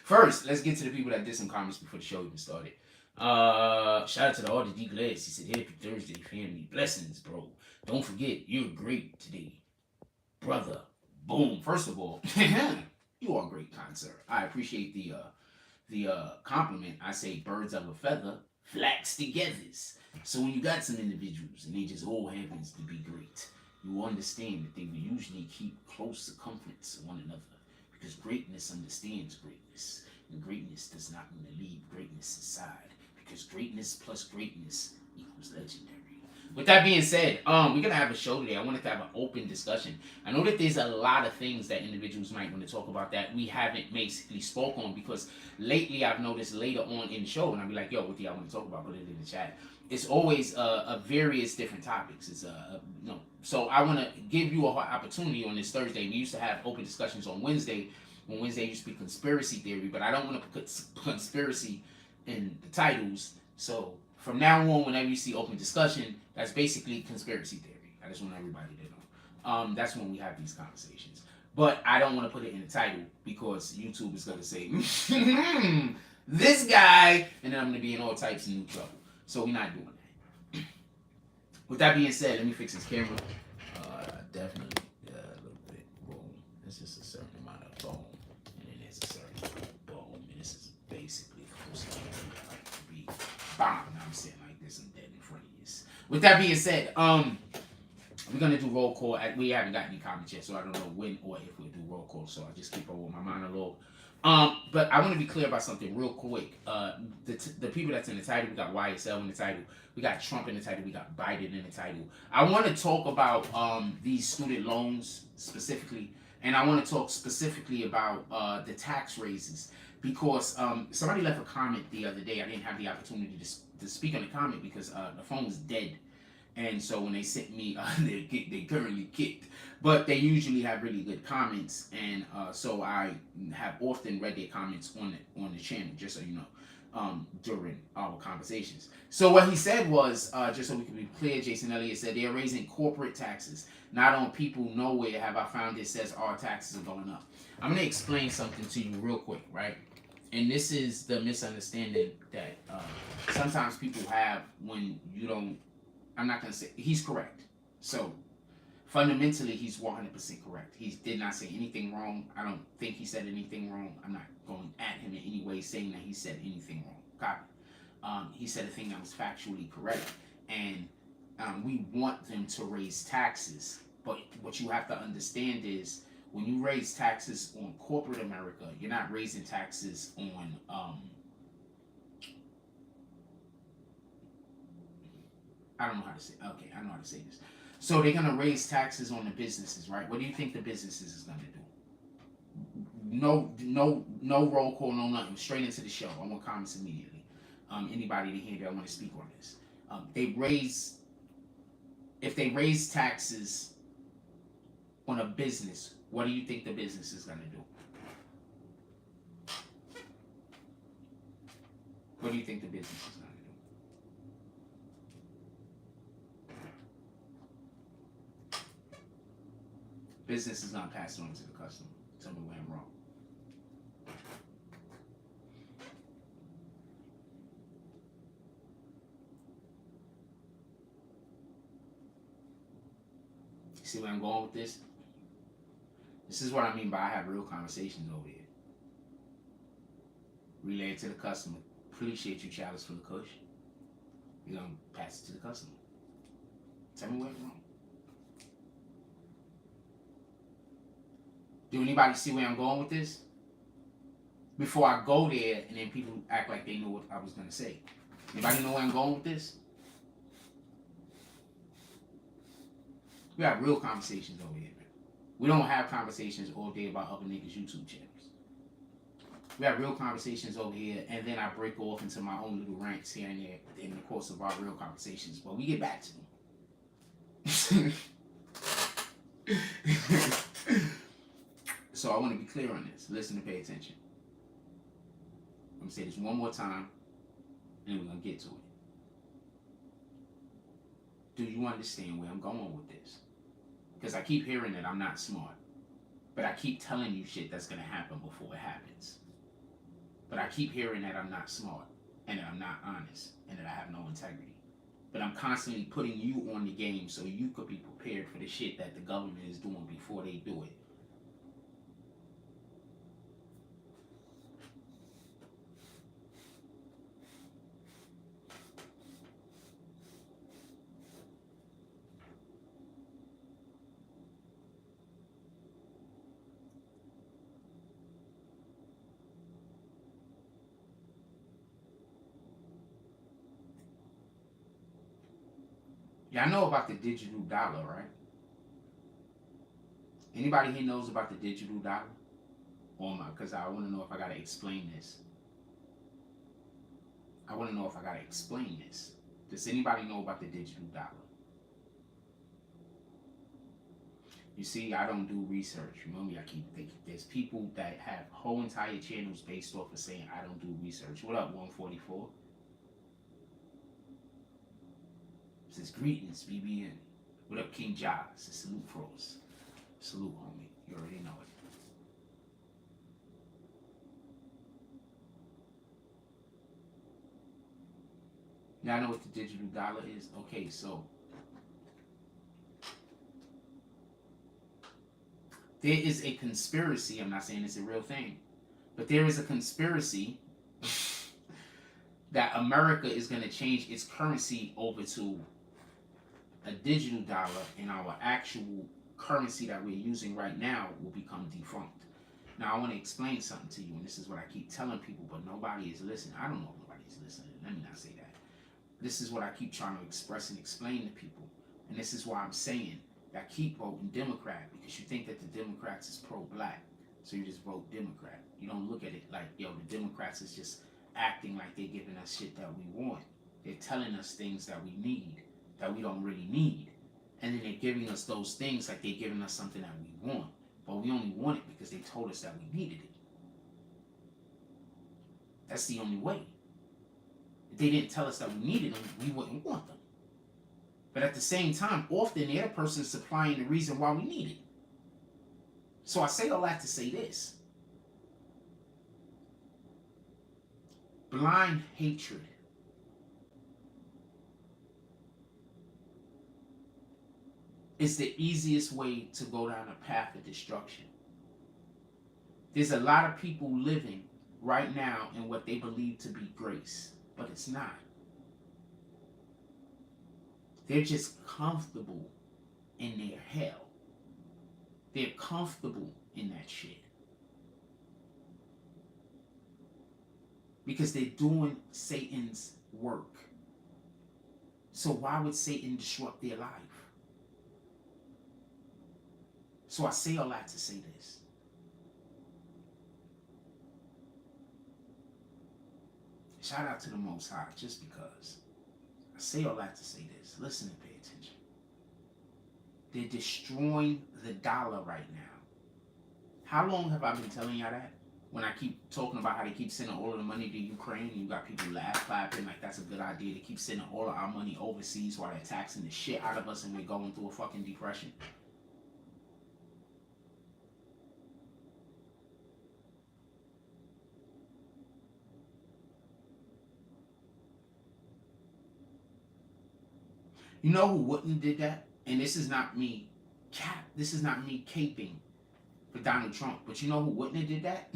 First, let's get to the people that did some comments before the show even started. Shout out to the Audie D. Glass. He said, Happy Thursday, family. Blessings, bro. Don't forget, you're great today, brother. Boom. First of all, you are great, kind sir. I appreciate the compliment. I say birds of a feather flacks togethers. So when you got some individuals and they just all happens to be great, you understand that they will usually keep close circumference to one another because greatness understands greatness, and greatness does not want to leave greatness aside because greatness plus greatness equals legendary. With that being said, we're gonna have a show today. I wanted to have an open discussion. I know that there's a lot of things that individuals might want to talk about that we haven't basically spoke on because lately I've noticed later on in the show, and I'll be like, "Yo, what do y'all want to talk about?" Put it in the chat. It's always a various different topics. It's no. So I want to give you an opportunity on this Thursday. We used to have open discussions on Wednesday. When Wednesday used to be conspiracy theory, but I don't want to put conspiracy in the titles. So from now on, whenever you see open discussion, that's basically conspiracy theory. I just want everybody to know. That's when we have these conversations. But I don't want to put it in the title because YouTube is going to say, this guy, and then I'm going to be in all types of new trouble. So we're not doing that. With that being said, let me fix this camera. Definitely a little bit. Boom. This is a certain amount of boom. And then there's a certain boom. And this is basically the first thing I like to be. Bam. Now I'm sitting like this. I'm dead in front of you. With that being said, we're gonna do roll call. We haven't got any comments yet, so I don't know when or if we'll do roll call. So I just keep on with my monologue. But I want to be clear about something real quick. The people that's in the title, we got YSL in the title, we got Trump in the title, we got Biden in the title. I want to talk about these student loans specifically, and I want to talk specifically about the tax raises because somebody left a comment the other day. I didn't have the opportunity to speak on the comment because the phone was dead. And so when they sent me, they currently kicked. But they usually have really good comments, and so I have often read their comments on the channel, just so you know, during our conversations. So what he said was, just so we can be clear, Jason Elliott said they are raising corporate taxes, not on people. Nowhere have I found it says our taxes are going up. I'm gonna explain something to you real quick, right? And this is the misunderstanding that sometimes people have when you don't. I'm not going to say he's correct. So fundamentally, he's 100% correct. He did not say anything wrong. I don't think he said anything wrong. I'm not going at him in any way saying that he said anything wrong. Copy. He said a thing that was factually correct. And we want them to raise taxes. But what you have to understand is when you raise taxes on corporate America, you're not raising taxes on I don't know how to say. Okay, I know how to say this. So they're gonna raise taxes on the businesses, right? What do you think the businesses is gonna do? No roll call, no nothing. Straight into the show. I want comments immediately. Anybody to hear that I want to speak on this? If they raise taxes on a business, what do you think the business is gonna do? What do you think the business is gonna do? Business is gonna pass it on to the customer. Tell me where I'm wrong. You see where I'm going with this? This is what I mean by I have real conversations over here. Relay it to the customer. Appreciate you, Chalice, for the kush. You're gonna pass it to the customer. Tell me where I'm wrong. Do anybody see where I'm going with this? Before I go there, and then people act like they know what I was gonna say. Anybody know where I'm going with this? We have real conversations over here. We don't have conversations all day about other niggas' YouTube channels. We have real conversations over here, and then I break off into my own little rants here and there in the course of our real conversations. But we get back to them. So I want to be clear on this. Listen and pay attention. I'm going to say this one more time, and we're going to get to it. Do you understand where I'm going with this? Because I keep hearing that I'm not smart. But I keep telling you shit that's gonna happen before it happens. But I keep hearing that I'm not smart, and that I'm not honest, and that I have no integrity. But I'm constantly putting you on the game so you could be prepared for the shit that the government is doing before they do it. Y'all know about the digital dollar, right? Anybody here knows about the digital dollar? Or my, because I want to know if I gotta explain this. I want to know if I gotta explain this. Does anybody know about the digital dollar? You see, I don't do research. Remember, I keep thinking there's people that have whole entire channels based off of saying I don't do research. What up, 144? It says greetings, BBN. What up, King Josh? It's salute Frost. Salute, homie. You already know it. Y'all know what the digital dollar is? Okay, so there is a conspiracy. I'm not saying it's a real thing, but there is a conspiracy that America is going to change its currency over to a digital dollar, and our actual currency that we're using right now will become defunct. Now, I want to explain something to you, and this is what I keep telling people, but nobody is listening. I don't know if nobody's listening. Let me not say that. This is what I keep trying to express and explain to people, and this is why I'm saying that keep voting Democrat, because you think that the Democrats is pro-black, so you just vote Democrat. You don't look at it like, yo, the Democrats is just acting like they're giving us shit that we want. They're telling us things that we need, that we don't really need. And then they're giving us those things like they're giving us something that we want. But we only want it because they told us that we needed it. That's the only way. If they didn't tell us that we needed them, we wouldn't want them. But at the same time, often the other person is supplying the reason why we need it. So I say all that to say this. Blind hatred is the easiest way to go down a path of destruction. There's a lot of people living right now in what they believe to be grace, but it's not. They're just comfortable in their hell. They're comfortable in that shit. Because they're doing Satan's work. So why would Satan disrupt their life? So I say all that to say this. Shout out to the Most High, just because. I say all that to say this. Listen and pay attention. They're destroying the dollar right now. How long have I been telling y'all that? When I keep talking about how they keep sending all of the money to Ukraine, and you got people laugh, clapping like that's a good idea to keep sending all of our money overseas while they're taxing the shit out of us and we're going through a fucking depression. You know who wouldn't did that? And this is not me this is not me caping for Donald Trump, but you know who wouldn't have did that?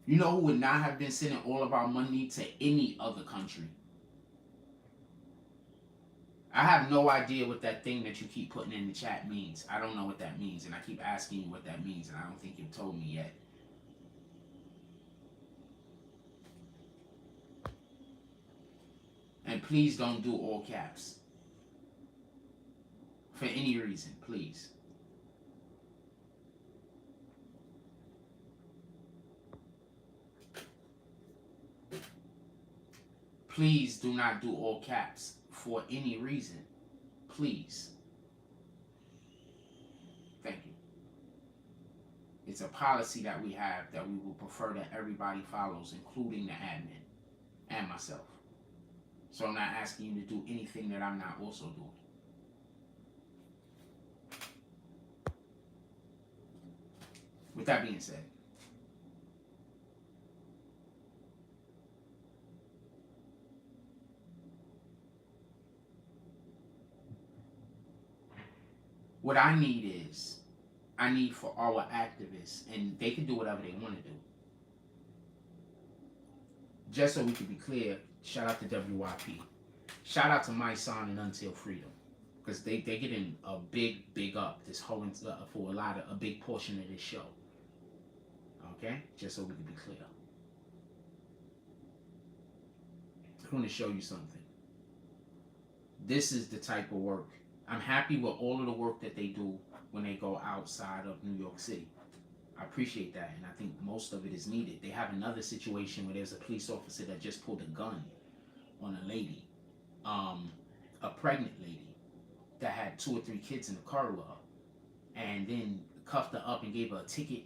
You know who would not have been sending all of our money to any other country? I have no idea what that thing that you keep putting in the chat means. I don't know what that means, and I keep asking you what that means, and I don't think you've told me yet. And please don't do all caps. For any reason, please. Please do not do all caps for any reason. Please. Thank you. It's a policy that we have that we will prefer that everybody follows, including the admin and myself. So I'm not asking you to do anything that I'm not also doing. With that being said, what I need for our activists, and they can do whatever they want to do. Just so we can be clear, shout out to WYP. Shout out to My Son and Until Freedom. Because they getting a big up this whole for a big portion of this show. Okay? Just so we can be clear. I want to show you something. This is the type of work. I'm happy with all of the work that they do when they go outside of New York City. I appreciate that, and I think most of it is needed. They have another situation where there's a police officer that just pulled a gun on a lady, a pregnant lady that had 2 or 3 kids in the car with her, and then cuffed her up and gave her a ticket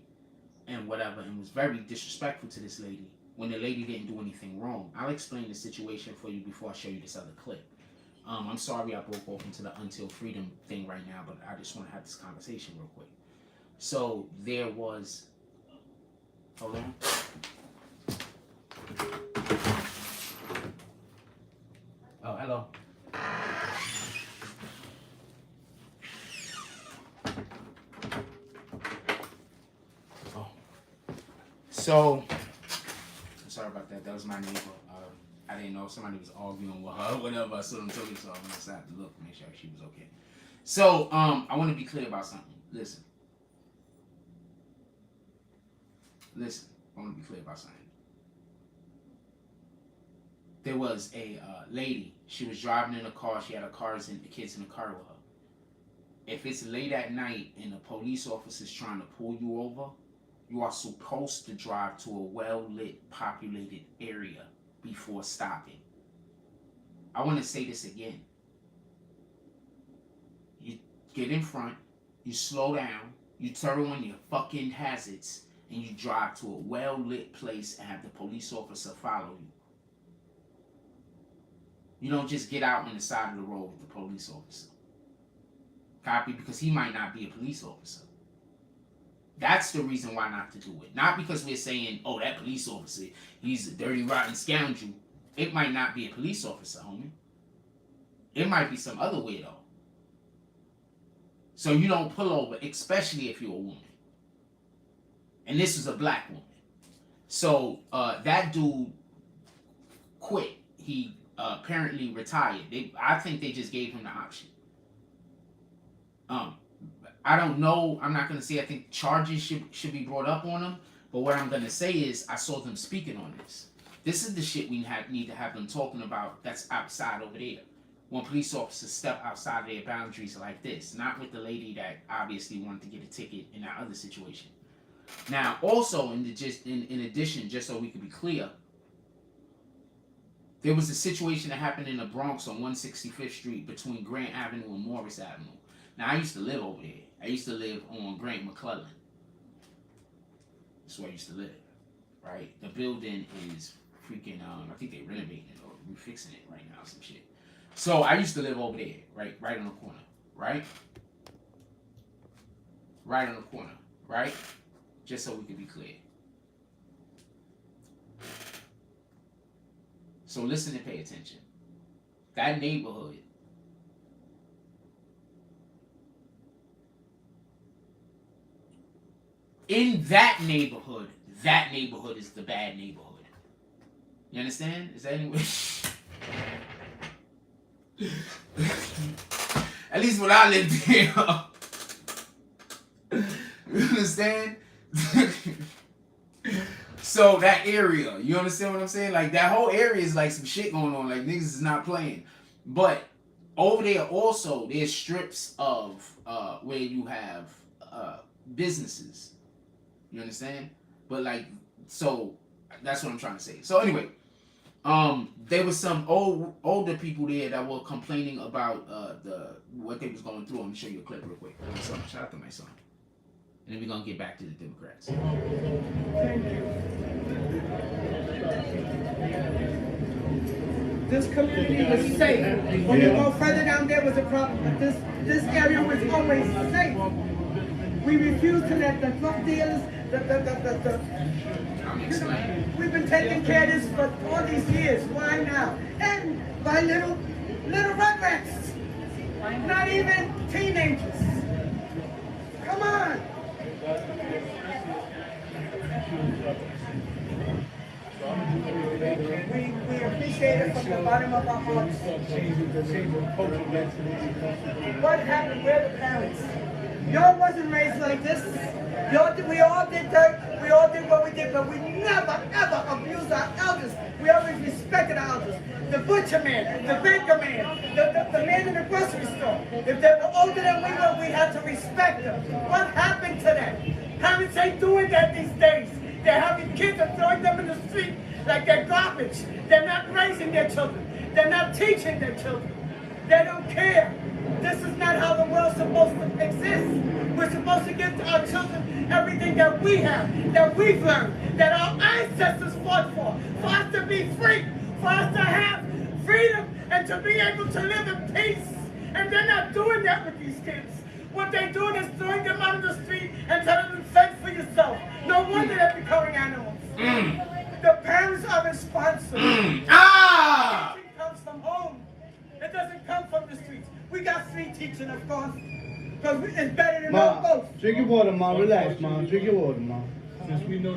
and whatever, and was very disrespectful to this lady when the lady didn't do anything wrong. I'll explain the situation for you before I show you this other clip. I'm sorry I broke off into the Until Freedom thing right now, but I just want to have this conversation real quick. So there was, hold on. Oh, hello. Oh. So, I'm sorry about that. That was my neighbor. I didn't know somebody was arguing with her or whatever. I saw them tell me, so I went outside to look, make sure she was okay. So, I want to be clear about something. Listen, I want to be clear about something. There was a lady. She was driving in a car. She had her kids in the car with her. If it's late at night and a police officer is trying to pull you over, you are supposed to drive to a well-lit, populated area before stopping. I want to say this again. You get in front, you slow down, you turn on your fucking hazards, and you drive to a well-lit place and have the police officer follow you. You don't just get out on the side of the road with the police officer. Copy? Because he might not be a police officer. That's the reason why not to do it. Not because we're saying, oh, that police officer, he's a dirty, rotten scoundrel. It might not be a police officer, homie. It might be some other weirdo. So you don't pull over, especially if you're a woman. And this was a black woman. So that dude quit. He apparently retired. I think they just gave him the option. I don't know. I'm not going to say I think charges should be brought up on them. But what I'm going to say is I saw them speaking on this. This is the shit we need to have them talking about that's outside over there. When police officers step outside of their boundaries like this. Not with the lady that obviously wanted to get a ticket in that other situation. Now, also, in addition, just so we can be clear, there was a situation that happened in the Bronx on 165th Street between Grant Avenue and Morris Avenue. Now, I used to live over there. I used to live on Grant McClellan. That's where I used to live, right? The building is freaking, I think they're renovating it or refixing it right now, some shit. So, I used to live over there, right on the corner, right? Right on the corner, right? Just so we can be clear. So, listen and pay attention. That neighborhood, in that neighborhood is the bad neighborhood. You understand? Is that anyway? At least when I lived here. You understand? So that area, you understand what I'm saying? Like that whole area is like some shit going on. Like niggas is not playing. But over there also, there's strips of where you have businesses. You understand? But like, so that's what I'm trying to say. So anyway, there was some older people there that were complaining about what they was going through. Let me show you a clip real quick. So shout out to my son. And then we're gonna get back to the Democrats. This community was safe. When you go further down, there was a problem. But this area was always safe. We refused to let the drug dealers, I'm explaining. We've been taking care of this for all these years. Why now? And by little rugrats. Not even teenagers. Come on. We appreciate it from the bottom of our hearts. What happened? Where are the parents? Y'all wasn't raised like this. We all did dirt. We all did what we did, but we never, ever abused our elders. We always respected our elders. The butcher man, the baker man, the man in the grocery store. If they were older than we were, we had to respect them. What happened to them? Parents ain't doing that these days. They're having kids and throwing them in the street like they're garbage. They're not raising their children. They're not teaching their children. They don't care. This is not how the world's supposed to exist. We're supposed to give to our children everything that we have, that we've learned, that our ancestors fought for us to be free, for us to have freedom and to be able to live in peace. And they're not doing that with these kids. What they're doing is throwing them out of the street and telling them, fend for yourself. No wonder they're becoming animals. The parents are responsible. It comes from home. It doesn't come from the streets. We got street teaching, of course, because it's better than all both. Drink your water, Mom. Relax, Mom. Drink your water, Mom.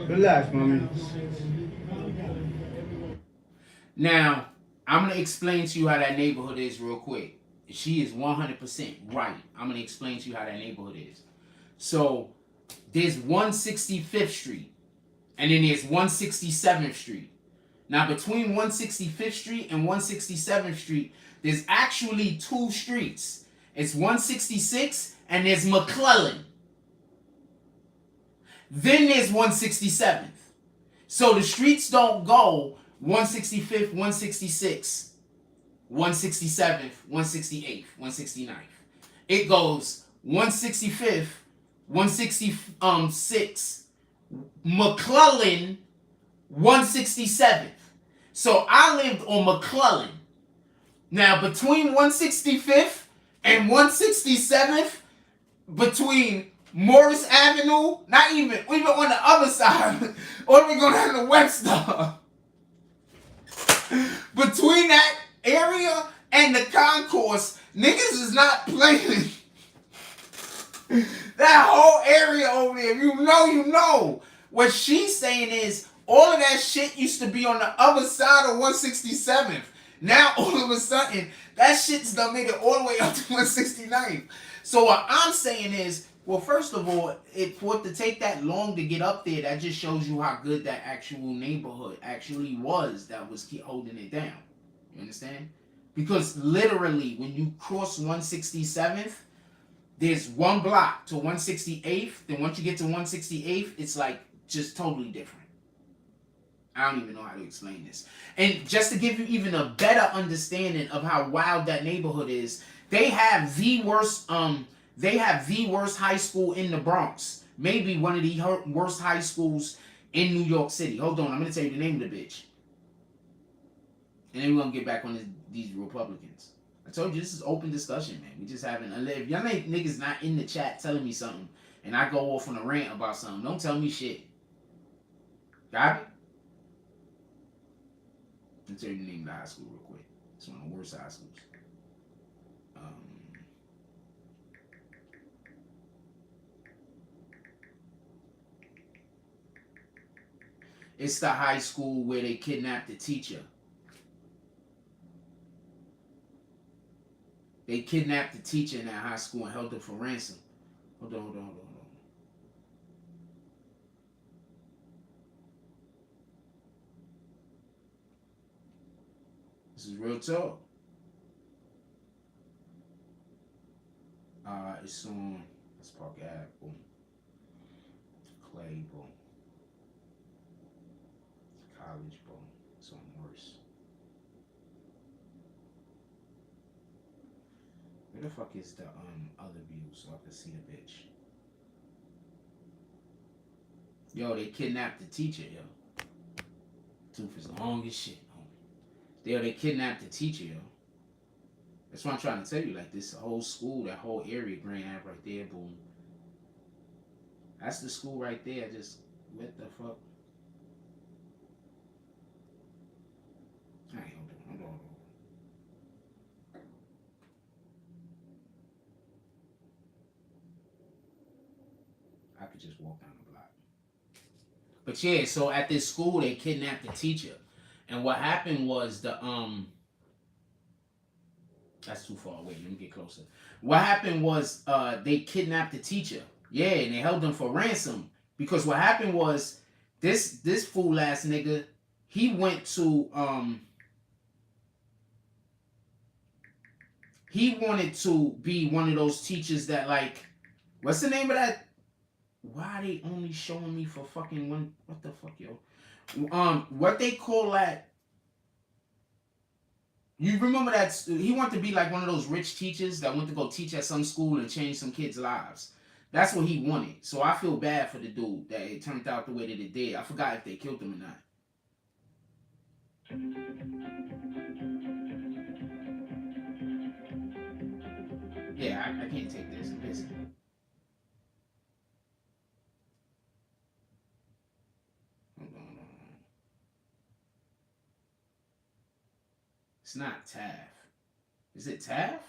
Relax, Mommy. Now, I'm going to explain to you how that neighborhood is real quick. She is 100% right. I'm going to explain to you how that neighborhood is. So, there's 165th Street, and then there's 167th Street. Now, between 165th Street and 167th Street, there's actually two streets. It's 166 and there's McClellan. Then there's 167th. So the streets don't go 165th, 166, 167th, 168th, 169th. It goes 165th, 166, McClellan, 167th. So I lived on McClellan. Now, between 165th and 167th, between Morris Avenue, not even on the other side, or we go down to Webster. Between that area and the concourse, niggas is not playing. That whole area over there, you know. What she's saying is, all of that shit used to be on the other side of 167th. Now, all of a sudden, that shit's done made it all the way up to 169th. So what I'm saying is, well, first of all, for it to take that long to get up there, that just shows you how good that actual neighborhood actually was that was holding it down. You understand? Because literally, when you cross 167th, there's one block to 168th. Then once you get to 168th, it's like just totally different. I don't even know how to explain this. And just to give you even a better understanding of how wild that neighborhood is, they have the worst high school in the Bronx. Maybe one of the worst high schools in New York City. Hold on, I'm going to tell you the name of the bitch. And then we're going to get back on these Republicans. I told you this is open discussion, man. We just having, if y'all niggas not in the chat telling me something, and I go off on a rant about something, don't tell me shit. Got it? Let me tell you the name of the high school real quick. It's one of the worst high schools. It's the high school where they kidnapped the teacher. They kidnapped the teacher in that high school and held her for ransom. Hold on. This is real talk. It's on, let's Park Ave, boom. Clay, boom. College, boom. It's on worse. Where the fuck is the other view so I can see the bitch? Yo, they kidnapped the teacher, yo. Tooth is long as shit. Yo, they kidnapped the teacher, yo. That's what I'm trying to tell you. Like, this whole school, that whole area, Grand Ave right there, boom. That's the school right there. What the fuck? Alright, hold on. I could just walk down the block. But yeah, so at this school they kidnapped the teacher. And what happened was that's too far away. Let me get closer. What happened was they kidnapped the teacher. Yeah, and they held them for ransom. Because what happened was this fool ass nigga, he went to he wanted to be one of those teachers that, like, what's the name of that? Why are they only showing me for fucking one? What the fuck, yo? What they call that? You remember that he wanted to be like one of those rich teachers that went to go teach at some school and change some kids' lives. That's what he wanted. So I feel bad for the dude that it turned out the way that it did. I forgot if they killed him or not. Yeah, I can't take this. Listen. Hold on. It's not TAF. Is it TAF?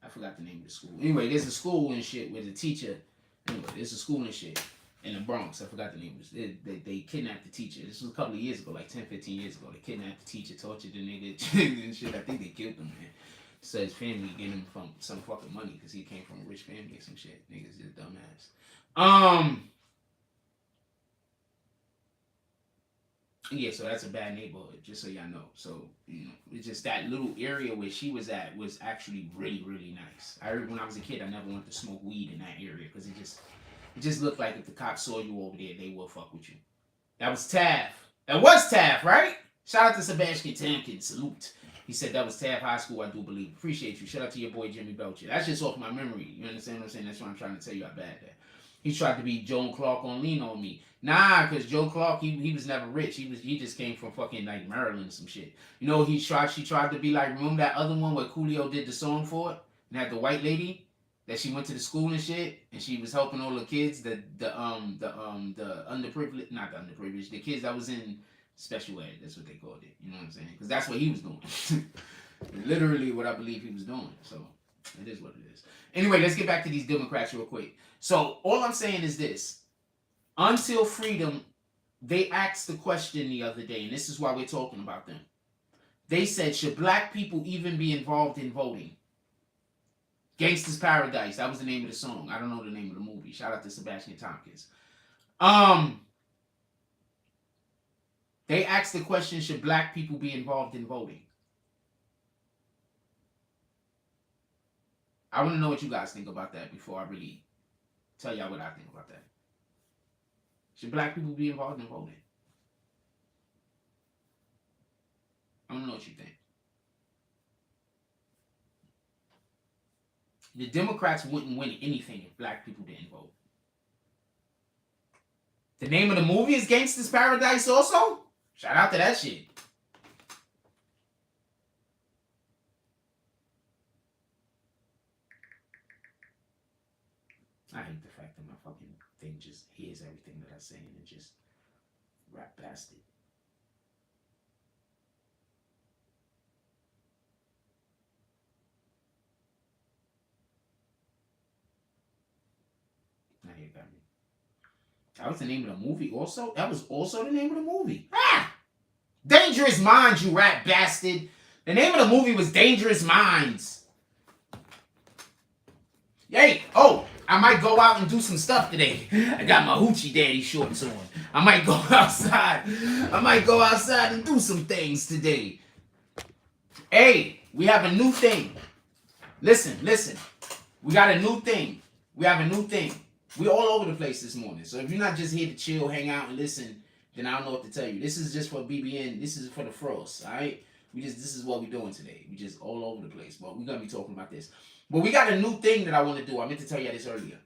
I forgot the name of the school. Anyway, there's a school and shit with a teacher. Anyway, there's a school and shit in the Bronx. I forgot the name. They kidnapped the teacher. This was a couple of years ago, like 10, 15 years ago. They kidnapped the teacher, tortured the nigga and shit. I think they killed him, man. So his family getting him from some fucking money because he came from a rich family or some shit. Niggas just dumbass. Yeah, so that's a bad neighborhood, just so y'all know. So, you know, it's just that little area where she was at was actually really, really nice. I heard when I was a kid, I never wanted to smoke weed in that area because it just looked like if the cops saw you over there, they will fuck with you. That was Taft. That was Taft, right? Shout out to Sebastian Tamkin. Salute. He said that was Taft High School, I do believe. Appreciate you. Shout out to your boy Jimmy Belcher. That's just off my memory. You understand what I'm saying? That's what I'm trying to tell you how bad that. He tried to be Joan Clark on Lean on Me. Nah, because Joe Clark, he was never rich. He just came from fucking like Maryland or some shit. You know, she tried to be like, remember that other one where Coolio did the song for it? And had the white lady that she went to the school and shit, and she was helping all the kids, the underprivileged, not the underprivileged, the kids that was in special ed, that's what they called it. You know what I'm saying? Because that's what he was doing. Literally what I believe he was doing. So it is what it is. Anyway, let's get back to these Democrats real quick. So all I'm saying is this. Until Freedom, they asked the question the other day, and this is why we're talking about them. They said, should black people even be involved in voting? Gangsta's Paradise, that was the name of the song. I don't know the name of the movie. Shout out to Sebastian Tompkins. They asked the question, should black people be involved in voting? I want to know what you guys think about that before I really tell y'all what I think about that. Should black people be involved in voting? I want to know what you think. The Democrats wouldn't win anything if black people didn't vote. The name of the movie is Gangsta's Paradise also? Shout out to that shit. I hate the fact that my fucking thing just hears everything that I say and it just rap past it. Now you got me. That was the name of the movie also? That was also the name of the movie. Ah! Dangerous Minds, you rat bastard. The name of the movie was Dangerous Minds. Hey, oh, I might go out and do some stuff today. I got my hoochie daddy shorts on. I might go outside. And do some things today. Hey, we have a new thing. Listen. We got a new thing. We all over the place this morning. So if you're not just here to chill, hang out, and listen, then I don't know what to tell you. This is just for BBN. This is for the frost, all right? This is what we're doing today. We just all over the place. But we're going to be talking about this. But we got a new thing that I want to do. I meant to tell you this earlier.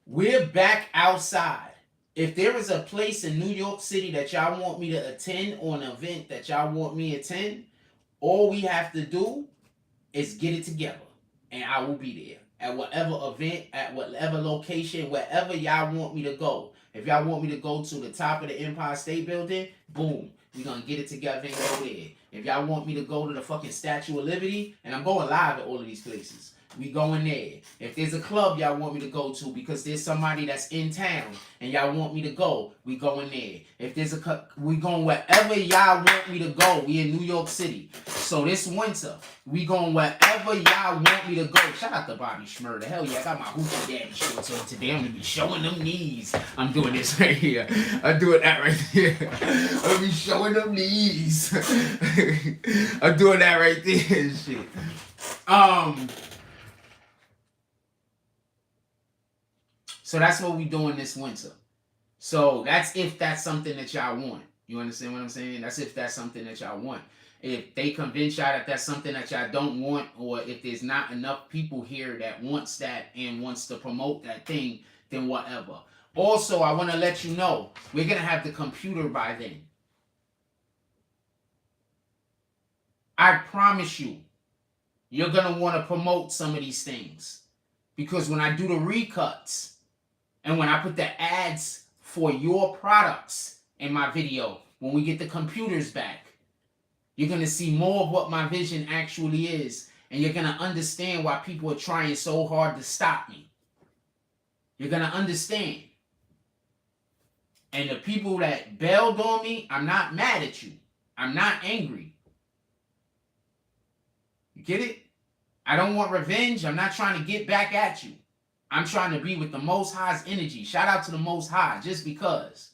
We're back outside. If there is a place in New York City that y'all want me to attend or an event that y'all want me to attend, all we have to do is get it together. And I will be there. At whatever event, at whatever location, wherever y'all want me to go. If y'all want me to go to the top of the Empire State Building, boom, we gonna get it together and go there. If y'all want me to go to the fucking Statue of Liberty, and I'm going live at all of these places, we going there. If there's a club y'all want me to go to because there's somebody that's in town and y'all want me to go, we going there. If there's we going wherever y'all want me to go. We in New York City. So this winter, we going wherever y'all want me to go. Shout out to Bobby Schmurda. Hell yeah, I got my Hoochie Daddy shorts on today. I'm gonna be showing them knees. I'm doing this right here. I'm doing that right there. I'm gonna be showing them knees. I'm doing that right there and shit. So that's what we doing this winter. So that's if that's something that y'all want. You understand what I'm saying? That's if that's something that y'all want. If they convince y'all that that's something that y'all don't want, or if there's not enough people here that wants that and wants to promote that thing, then whatever. Also, I want to let you know, we're going to have the computer by then. I promise you, you're going to want to promote some of these things. Because when I do the recuts, and when I put the ads for your products in my video, when we get the computers back, you're going to see more of what my vision actually is. And you're going to understand why people are trying so hard to stop me. You're going to understand. And the people that bailed on me, I'm not mad at you. I'm not angry. You get it? I don't want revenge. I'm not trying to get back at you. I'm trying to be with the Most High's energy. Shout out to the Most High, just because.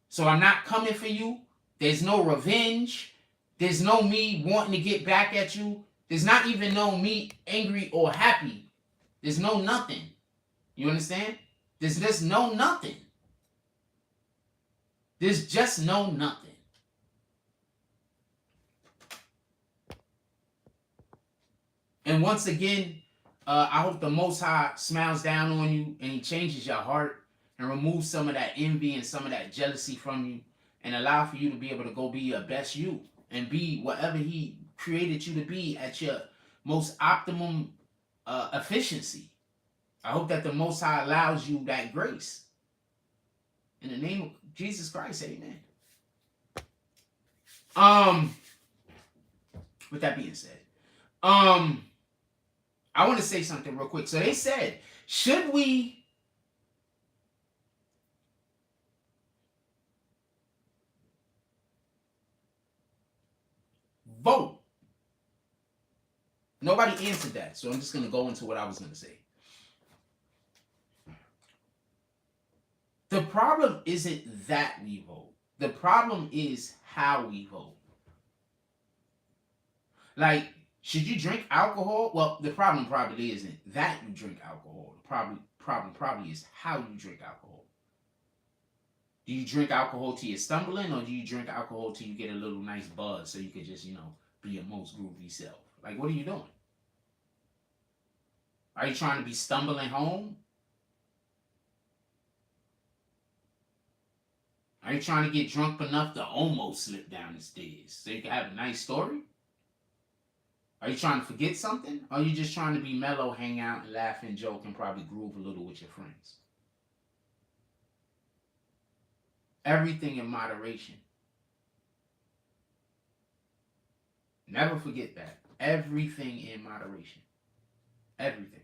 So I'm not coming for you. There's no revenge. There's no me wanting to get back at you. There's not even no me angry or happy. There's no nothing. You understand? There's just no nothing. There's just no nothing. And once again, I hope the Most High smiles down on you and he changes your heart and removes some of that envy and some of that jealousy from you and allow for you to be able to go be your best you and be whatever he created you to be at your most optimum efficiency. I hope that the Most High allows you that grace. In the name of Jesus Christ, amen. With that being said, I want to say something real quick. So they said, should we vote? Nobody answered that. So I'm just going to go into what I was going to say. The problem isn't that we vote. The problem is how we vote. Like, should you drink alcohol? Well, the problem probably isn't that you drink alcohol. The problem probably is how you drink alcohol. Do you drink alcohol till you're stumbling, or do you drink alcohol till you get a little nice buzz so you could just, be your most groovy self? Like, what are you doing? Are you trying to be stumbling home? Are you trying to get drunk enough to almost slip down the stairs so you can have a nice story? Are you trying to forget something? Or are you just trying to be mellow, hang out, and laugh and joke and probably groove a little with your friends? Everything in moderation. Never forget that. Everything in moderation. Everything.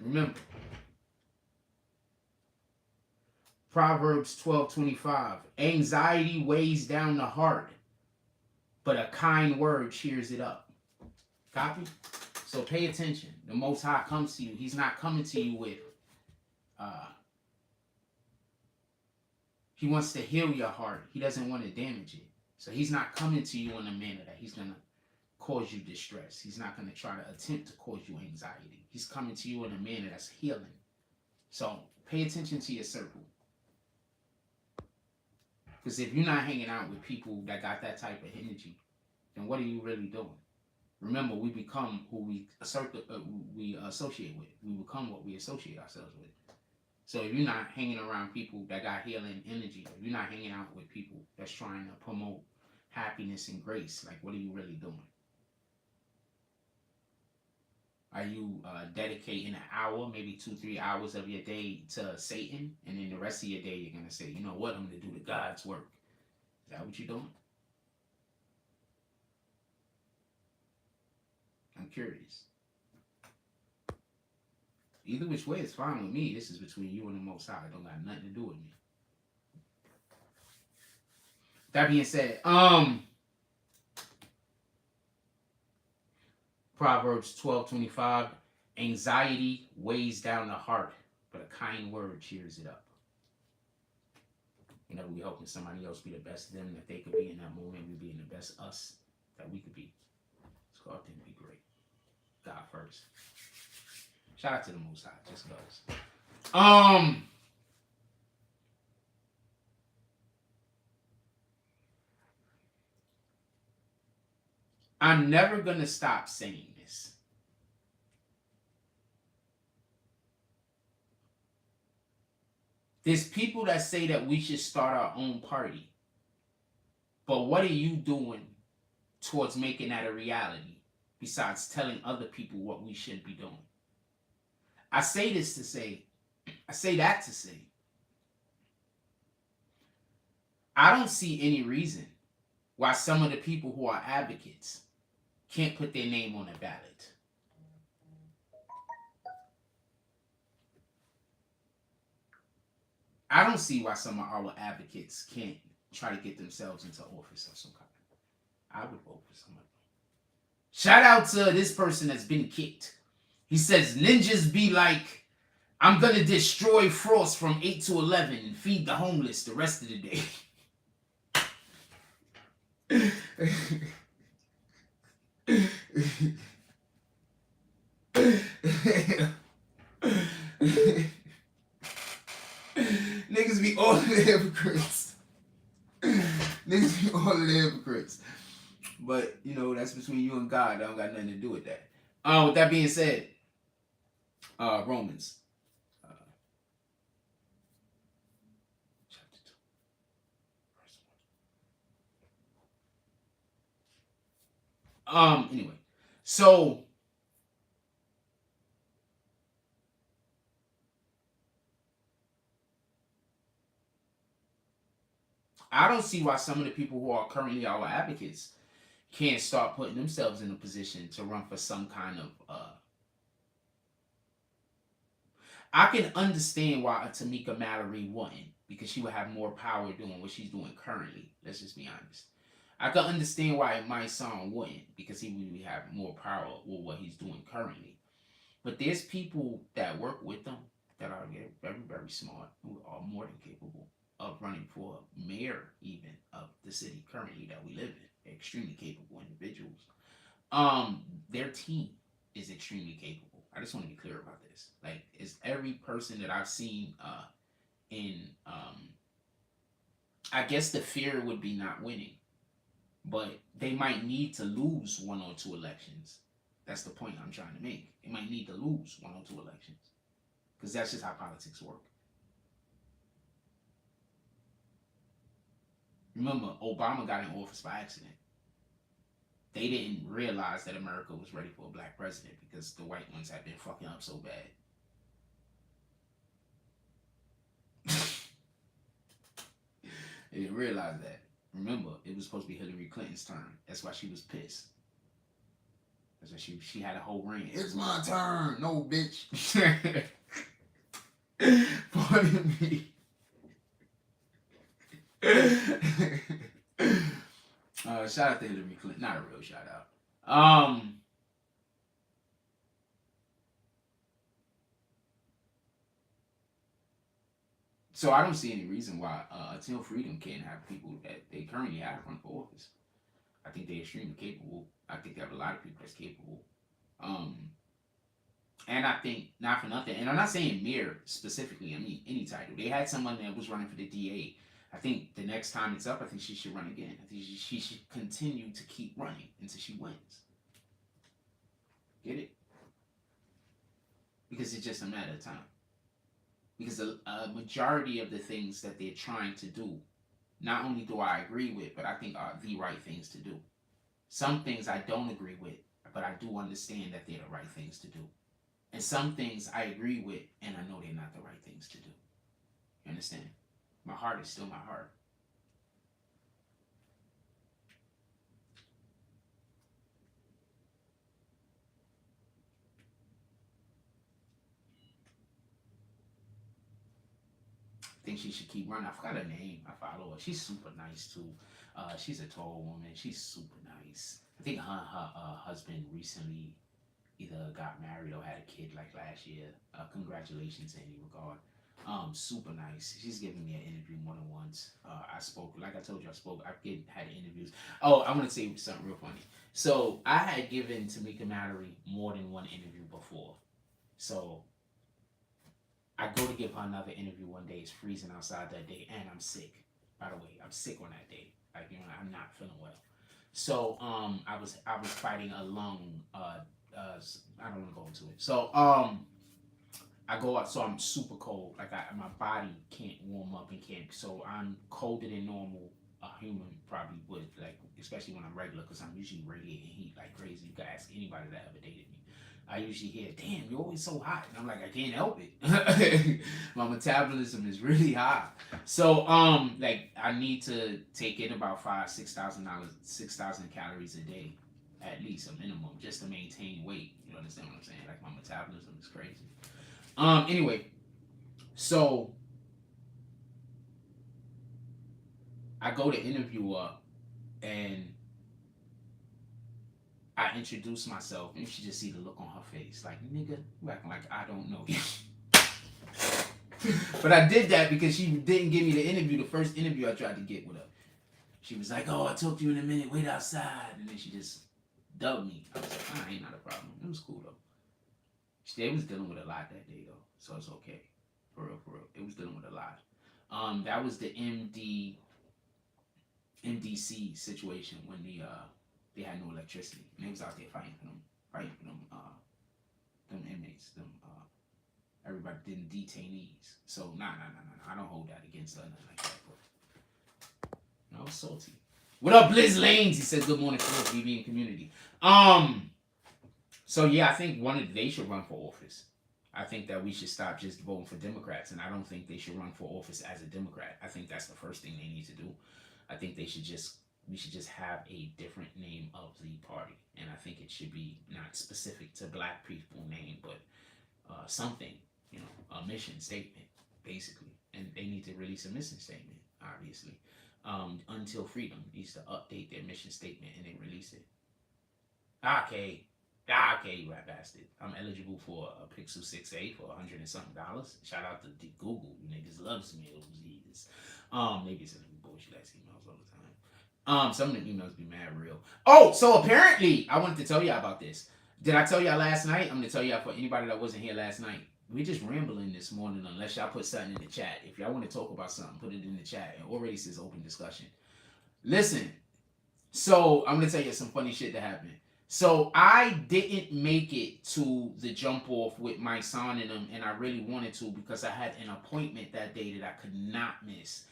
Remember, Proverbs 12:25. Anxiety weighs down the heart, but a kind word cheers it up. Copy? So pay attention. The Most High comes to you. He's not coming to you with, he wants to heal your heart. He doesn't want to damage it. So he's not coming to you in a manner that he's going to cause you distress. He's not going to try to attempt to cause you anxiety. He's coming to you in a manner that's healing. So pay attention to your circle. Because if you're not hanging out with people that got that type of energy, then what are you really doing? Remember, we become who we associate with. We become what we associate ourselves with. So if you're not hanging around people that got healing energy, if you're not hanging out with people that's trying to promote happiness and grace, like, what are you really doing? Are you dedicating an hour, maybe 2-3 hours of your day to Satan, and then the rest of your day you're gonna say, you know what, I'm gonna do the God's work? Is that what you're doing? I'm curious. Either which way is fine with me. This is between you and the Most High. It don't got nothing to do with me. That being said, Proverbs 12:25, anxiety weighs down the heart, but a kind word cheers it up. Whenever we helping somebody else be the best them that they could be in that moment, we being the best us that we could be. It's called thing be great. God first. Shout out to the Most High, just goes. I'm never gonna stop saying this. There's people that say that we should start our own party. But what are you doing towards making that a reality besides telling other people what we should be doing? I say that to say, I don't see any reason why some of the people who are advocates can't put their name on a ballot. I don't see why some of our advocates can't try to get themselves into office of some kind. I would vote for some of them. Shout out to this person that's been kicked. He says, ninjas be like, I'm going to destroy Frost from 8 to 11 and feed the homeless the rest of the day. Niggas be all of the hypocrites. Niggas be all of the hypocrites. But, you know, that's between you and God. I don't got nothing to do with that. With that being said, Romans. Chapter 2. Verse 1. Anyway. So, I don't see why some of the people who are currently our advocates can't start putting themselves in a position to run for some kind of I can understand why a Tamika Mallory wouldn't, because she would have more power doing what she's doing currently. Let's just be honest. I can understand why my son wouldn't, because he would have more power with what he's doing currently. But there's people that work with them that are very, very smart, who are more than capable of running for mayor even of the city currently that we live in. They're extremely capable individuals. Their team is extremely capable. I just want to be clear about this. Like, it's every person that I've seen in I guess the fear would be not winning, but they might need to lose 1 or 2 elections. That's the point I'm trying to make. They might need to lose 1 or 2 elections, because that's just how politics work. Remember, Obama got in office by accident. They didn't realize that America was ready for a black president because the white ones had been fucking up so bad. They didn't realize that. Remember, it was supposed to be Hillary Clinton's turn. That's why she was pissed. That's why she had a whole reign. It's my turn. No, bitch. Pardon me. Shout out to Hillary Clinton. Not a real shout out. So I don't see any reason why Until Freedom can't have people that they currently have run for office. I think they're extremely capable. I think they have a lot of people that's capable. And I think, not for nothing, and I'm not saying mayor specifically, I mean any title. They had someone that was running for the DA. I think the next time it's up, I think she should run again. I think she should continue to keep running until she wins. Get it? Because it's just a matter of time. Because a majority of the things that they're trying to do, not only do I agree with, but I think are the right things to do. Some things I don't agree with. I but I do understand that they're the right things to do. And some things I agree with, and I know they're not the right things to do. You understand? My heart is still my heart. I think she should keep running. I forgot her name. I follow her. She's super nice too. She's a tall woman. She's super nice. I think her husband recently either got married or had a kid like last year. Congratulations in any regard. Super nice. She's given me an interview more than once. I spoke, like I told you, I've had interviews. Oh, I want to say something real funny. So I had given Tamika Mallory more than one interview before. So I go to give her another interview one day. It's freezing outside that day, and I'm sick. By the way, I'm sick on that day. Like, you know, I'm not feeling well. So I was fighting a lung. I don't want to go into it. So I go out, so I'm super cold. Like my body can't warm up and can't. So I'm colder than normal. A human probably would, like, especially when I'm regular, because I'm usually radiating heat like crazy. You can ask anybody that ever dated me. I usually hear, "Damn, you're always so hot," and I'm like, I can't help it. My metabolism is really high. So like I need to take in about $6,000 calories a day, at least a minimum, just to maintain weight. You understand what I'm saying? Like, my metabolism is crazy. Anyway, so I go to interview her, and I introduce myself, and you should just see the look on her face. Like, nigga, you acting like I don't know you. But I did that because she didn't give me the interview, the first interview I tried to get with her. She was like, "Oh, I'll talk to you in a minute, wait outside." And then she just dubbed me. I was like, ain't not a problem. It was cool, though. They was dealing with a lot that day, though, so it's okay. For real, for real. It was dealing with a lot. That was the MDC situation when they had no electricity, and they was out there fighting for them inmates, everybody, them detainees. So nah. I don't hold that against her, nothing like that. But I was salty. What up, Liz Lanes? He says, "Good morning, for BBN community." So yeah, I think they should run for office. I think that we should stop just voting for Democrats, and I don't think they should run for office as a Democrat. I think that's the first thing they need to do. I think we should just have a different name of the party, and I think it should be not specific to black people name, but something, a mission statement, basically. And they need to release a mission statement, obviously. Until Freedom needs to update their mission statement and then release it. Okay, you rat bastard. I'm eligible for a Pixel 6a for $100 and something. Shout out to Google. You niggas loves me. Maybe it's some bullshit ass emails all the time. Some of the emails be mad real. Oh, so apparently, I wanted to tell y'all about this. Did I tell y'all last night? I'm gonna tell y'all for anybody that wasn't here last night. We just rambling this morning unless y'all put something in the chat. If y'all want to talk about something, put it in the chat. It already says open discussion. Listen, so I'm gonna tell you some funny shit that happened. So I didn't make it to the jump off with my son and them, and I really wanted to because I had an appointment that day that I could not miss.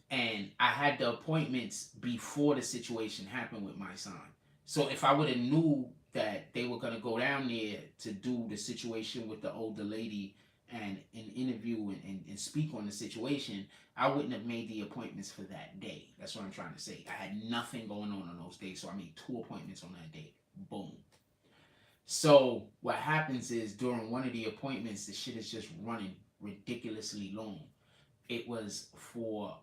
And I had the appointments before the situation happened with my son. So if I would have knew that they were gonna go down there to do the situation with the older lady and an interview and speak on the situation, I wouldn't have made the appointments for that day. That's what I'm trying to say. I had nothing going on those days, so I made 2 appointments on that day. Boom. So what happens is during one of the appointments, the shit is just running ridiculously long. It was for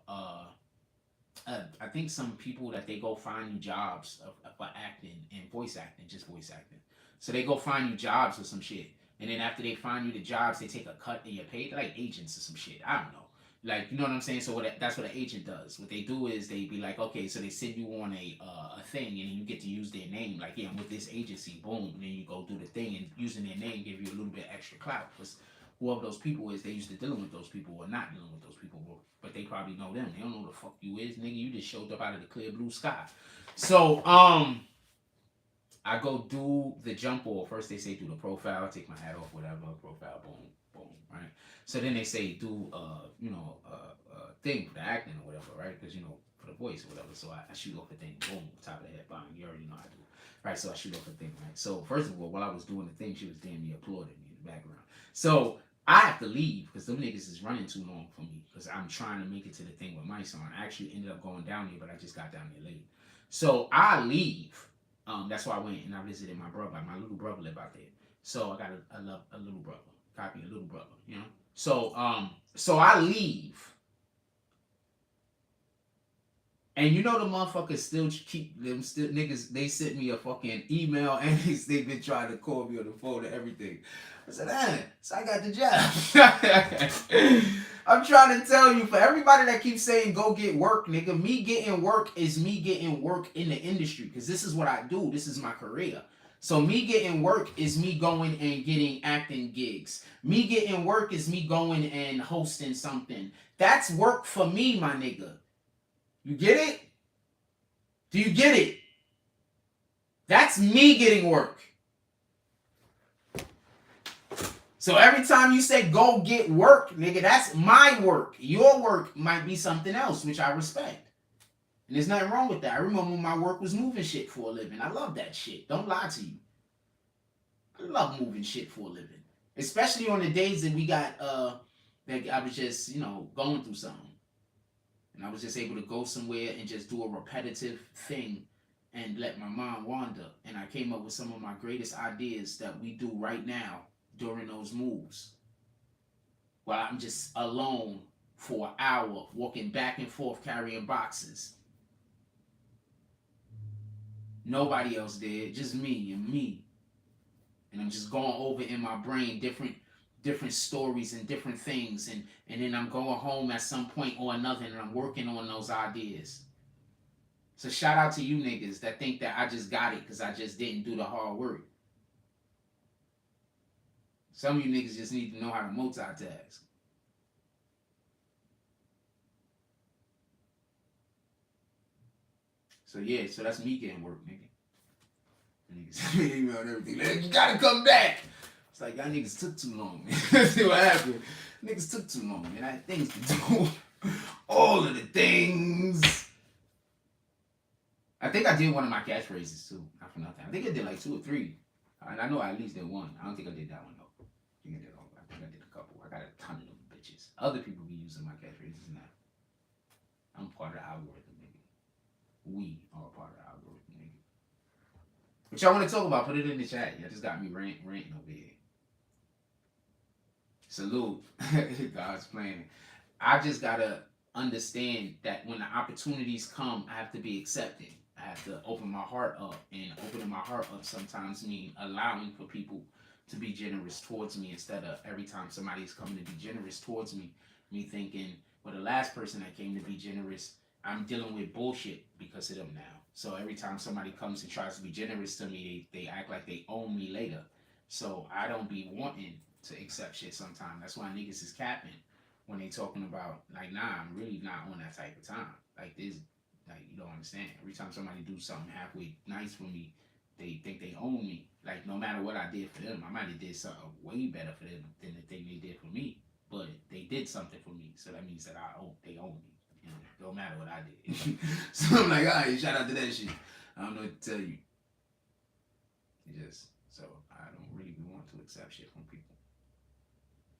I think some people that they go find you jobs for acting and voice acting, just voice acting. So they go find you jobs or some shit. And then after they find you the jobs, they take a cut in your pay. They're like agents or some shit. I don't know. Like, you know what I'm saying? So that's what an agent does. What they do is they be like, okay, so they send you on a thing, and you get to use their name. Like, yeah, I'm with this agency, boom. And then you go do the thing, and using their name give you a little bit extra clout. Because whoever those people is, they used to dealing with those people or not dealing with those people. But they probably know them. They don't know who the fuck you is, nigga. You just showed up out of the clear blue sky. So, I go do the jump off. First they say do the profile, take my hat off, whatever, profile, boom, right? So then they say do thing for the acting or whatever, right? Because for the voice or whatever. So I shoot off the thing, boom, top of the head, bang. You already know how to do. Right, so I shoot off a thing, right? So first of all, while I was doing the thing, she was damn near applauding me in the background. So I have to leave because them niggas is running too long for me because I'm trying to make it to the thing with my son. I actually ended up going down there, but I just got down there late. So I leave. That's why I went and I visited my brother. My little brother live out there. So I got a little brother. Copy a little brother, you know? So I leave. And you know the motherfuckers still keep them still niggas. They sent me a fucking email and they been trying to call me on the phone and everything. I said, so I got the job. I'm trying to tell you, for everybody that keeps saying go get work, nigga, me getting work is me getting work in the industry because this is what I do. This is my career. So me getting work is me going and getting acting gigs. Me getting work is me going and hosting something. That's work for me, my nigga. You get it? Do you get it? That's me getting work. So every time you say go get work, nigga, that's my work. Your work might be something else, which I respect. And there's nothing wrong with that. I remember when my work was moving shit for a living. I love that shit. Don't lie to you. I love moving shit for a living. Especially on the days that we got, that I was just, you know, going through something. And I was just able to go somewhere and just do a repetitive thing and let my mind wander. And I came up with some of my greatest ideas that we do right now during those moves. While I'm just alone for an hour, walking back and forth, carrying boxes. Nobody else did, just me and me. And I'm just going over in my brain different stories and different things, and then I'm going home at some point or another and I'm working on those ideas. So shout out to you niggas that think that I just got it because I just didn't do the hard work. Some of you niggas just need to know how to multitask. So yeah, so that's me getting work, nigga. Niggas email and everything. Like, you gotta come back. It's like, y'all niggas took too long, man. See what happened? Niggas took too long, man. I had things to do. All of the things. I think I did one of my catchphrases too. Not for nothing. I think I did like 2 or 3. And I know I at least did one. I don't think I did that one though. I think I did a couple. I got a ton of them bitches. Other people be using my catchphrases now. I'm part of the algorithm, nigga. We are a part of the algorithm, nigga. What y'all want to talk about? Put it in the chat. Y'all just got me ranting over here. Salute. God's plan. I just gotta understand that when the opportunities come, I have to be accepting. I have to open my heart up, and opening my heart up sometimes means allowing for people to be generous towards me instead of every time somebody's coming to be generous towards me thinking, well, the last person that came to be generous, I'm dealing with bullshit because of them now. So every time somebody comes and tries to be generous to me, they act like they own me later. So I don't be wanting to accept shit sometimes. That's why niggas is capping when they talking about, like, nah, I'm really not on that type of time. Like, this, like, you don't understand. Every time somebody do something halfway nice for me, they think they own me. Like, no matter what I did for them, I might have did something way better for them than the thing they did for me. But they did something for me, so that means that they own me. You know, don't matter what I did. So I'm like, all right, shout out to that shit. I don't know what to tell you. So I don't really want to accept shit from people.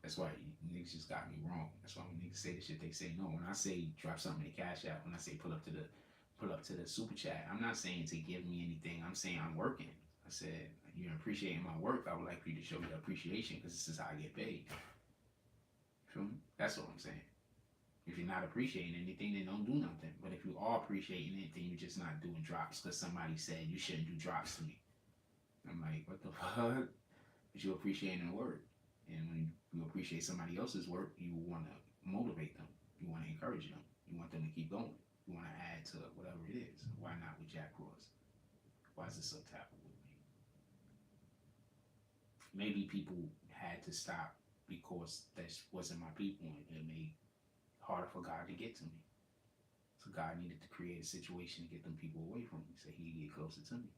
That's why niggas just got me wrong. That's why when niggas say the shit they say no. When I say drop something in Cash App, when I say pull up to the super chat, I'm not saying to give me anything. I'm saying I'm working. I said, you're appreciating my work. I would like for you to show me the appreciation because this is how I get paid. Feel me? That's what I'm saying. If you're not appreciating anything, then don't do nothing. But if you are appreciating anything, you're just not doing drops because somebody said you shouldn't do drops to me. I'm like, what the fuck? But you're appreciating the work. And when you appreciate somebody else's work, you want to motivate them. You want to encourage them. You want them to keep going. You want to add to whatever it is. Why not with Jack Cross? Why is it so tappable with me? Maybe people had to stop because that wasn't my people and it made it harder for God to get to me. So God needed to create a situation to get them people away from me so he could get closer to me.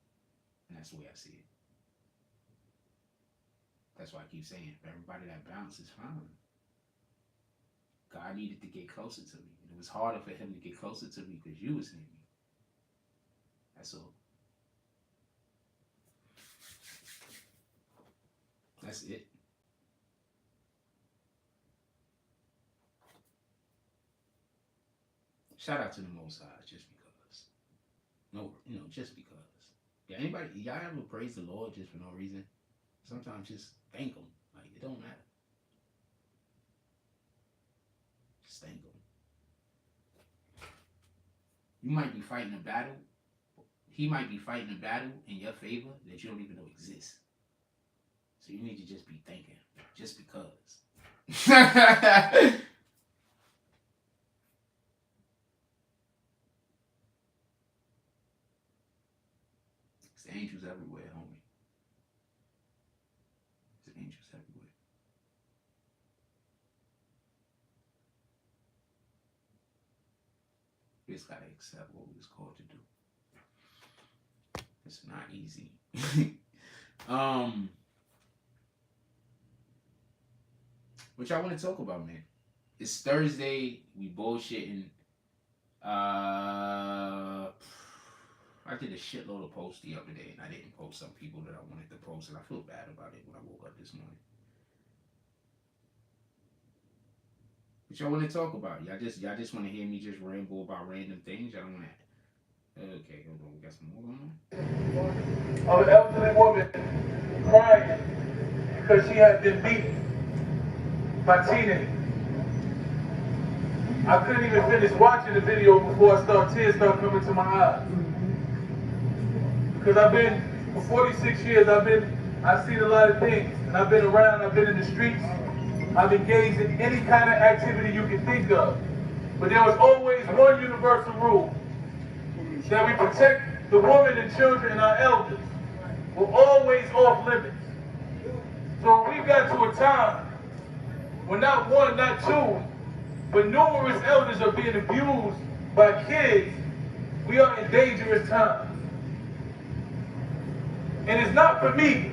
And that's the way I see it. That's why I keep saying, for everybody that bounces, fine. God needed to get closer to me. And it was harder for him to get closer to me because you was near me. That's all. That's it. Shout out to the Most High, just because. No, just because. Yeah, y'all ever praise the Lord just for no reason? Sometimes just thank Him. Like, it don't matter. Just thank Him. You might be fighting a battle. He might be fighting a battle in your favor that you don't even know exists. So you need to just be thanking, just because. It's angels everywhere, homie. It's angels everywhere. We just gotta accept what we was called to do. It's not easy. What y'all want to talk about, man? It's Thursday. We bullshitting. I did a shitload of posts the other day, and I didn't post some people that I wanted to post, and I feel bad about it when I woke up this morning. What y'all want to talk about? Y'all just want to hear me just ramble about random things? Y'all don't want to. Okay, hold on. We got some more going on. Of an elderly woman crying because she had been beaten by teenagers. I couldn't even finish watching the video before tears started coming to my eyes. Because for 46 years, I've seen a lot of things. And I've been around, I've been in the streets. I've engaged in any kind of activity you can think of. But there was always one universal rule. That we protect the women and children and our elders. We're always off limits. So we got to a time when not one, not two, but numerous elders are being abused by kids. We are in dangerous times. And it's not for me,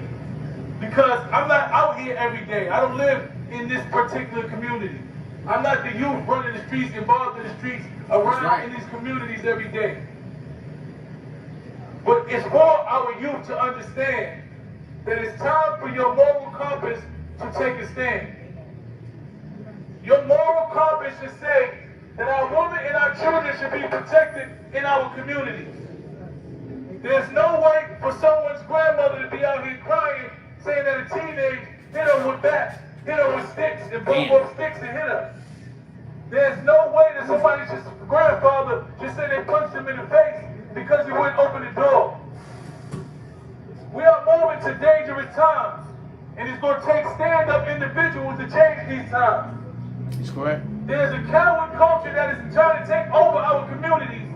because I'm not out here every day. I don't live in this particular community. I'm not the youth running the streets, involved in the streets, around in these communities every day. But it's for our youth to understand that it's time for your moral compass to take a stand. Your moral compass should say that our women and our children should be protected in our communities. There's no way for someone's grandmother to be out here crying, saying that a teenage hit her with bats, hit her with sticks, and broke up sticks and hit her. There's no way that grandfather just say they punched him in the face because he wouldn't open the door. We are moving to dangerous times, and it's going to take stand-up individuals to change these times. That's correct. There's a coward culture that is trying to take over our communities,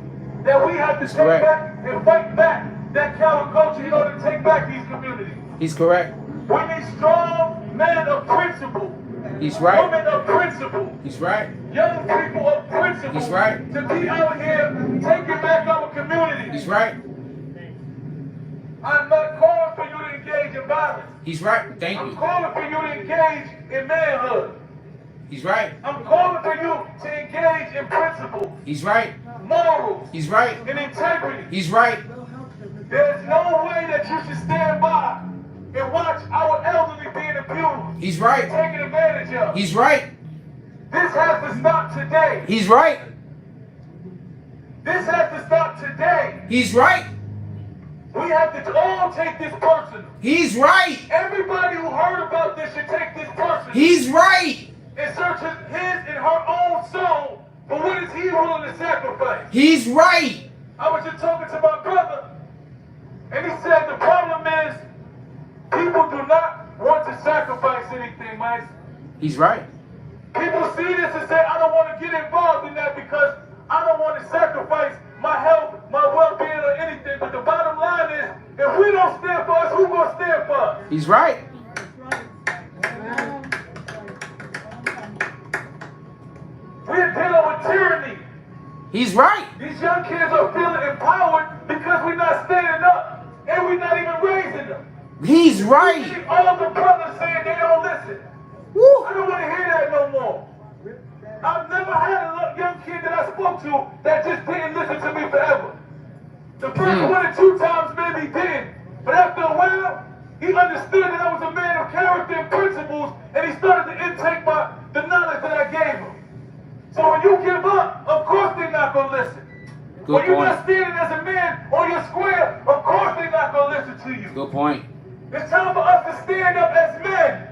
that we have to take back and fight back that coward culture in order to take back these communities. He's correct. We need strong men of principle. He's right. Women of principle. He's right. Young people of principle. He's right. To be out here taking back our communities. He's right. I'm not calling for you to engage in violence. He's right. Thank you. I'm calling for you to engage in manhood. He's right. I'm calling for you to engage in principle. He's right. Morals. He's right. And integrity. He's right. There's no way that you should stand by and watch our elderly being abused. He's right. Taken advantage of. He's right. This has to stop today. He's right. This has to stop today. He's right. We have to all take this personal. He's right. Everybody who heard about this should take this personal. He's right. And search his and her own soul for what is he willing to sacrifice. He's right. I was just talking to my brother, and he said the problem is people do not want to sacrifice anything, man. He's right. People see this and say, I don't want to get involved in that because I don't want to sacrifice my health, my well-being, or anything. But the bottom line is, if we don't stand for us, who's going to stand for us? He's right. We're dealing with tyranny. He's right. These young kids are feeling empowered because we're not standing up and we're not even raising them. He's right. All the brothers saying they don't listen. Woo. I don't want to hear that no more. I've never had a young kid that I spoke to that just didn't listen to me forever. The first 1 or 2 times maybe did, but after a while, He understood that I was a man of character and principles, and he started to intake the knowledge that I gave him. So when you give up, of course they're not going to listen. Good when you're point. not standing as a man on your square, of course they're not going to listen to you. Good point. It's time for us to stand up as men.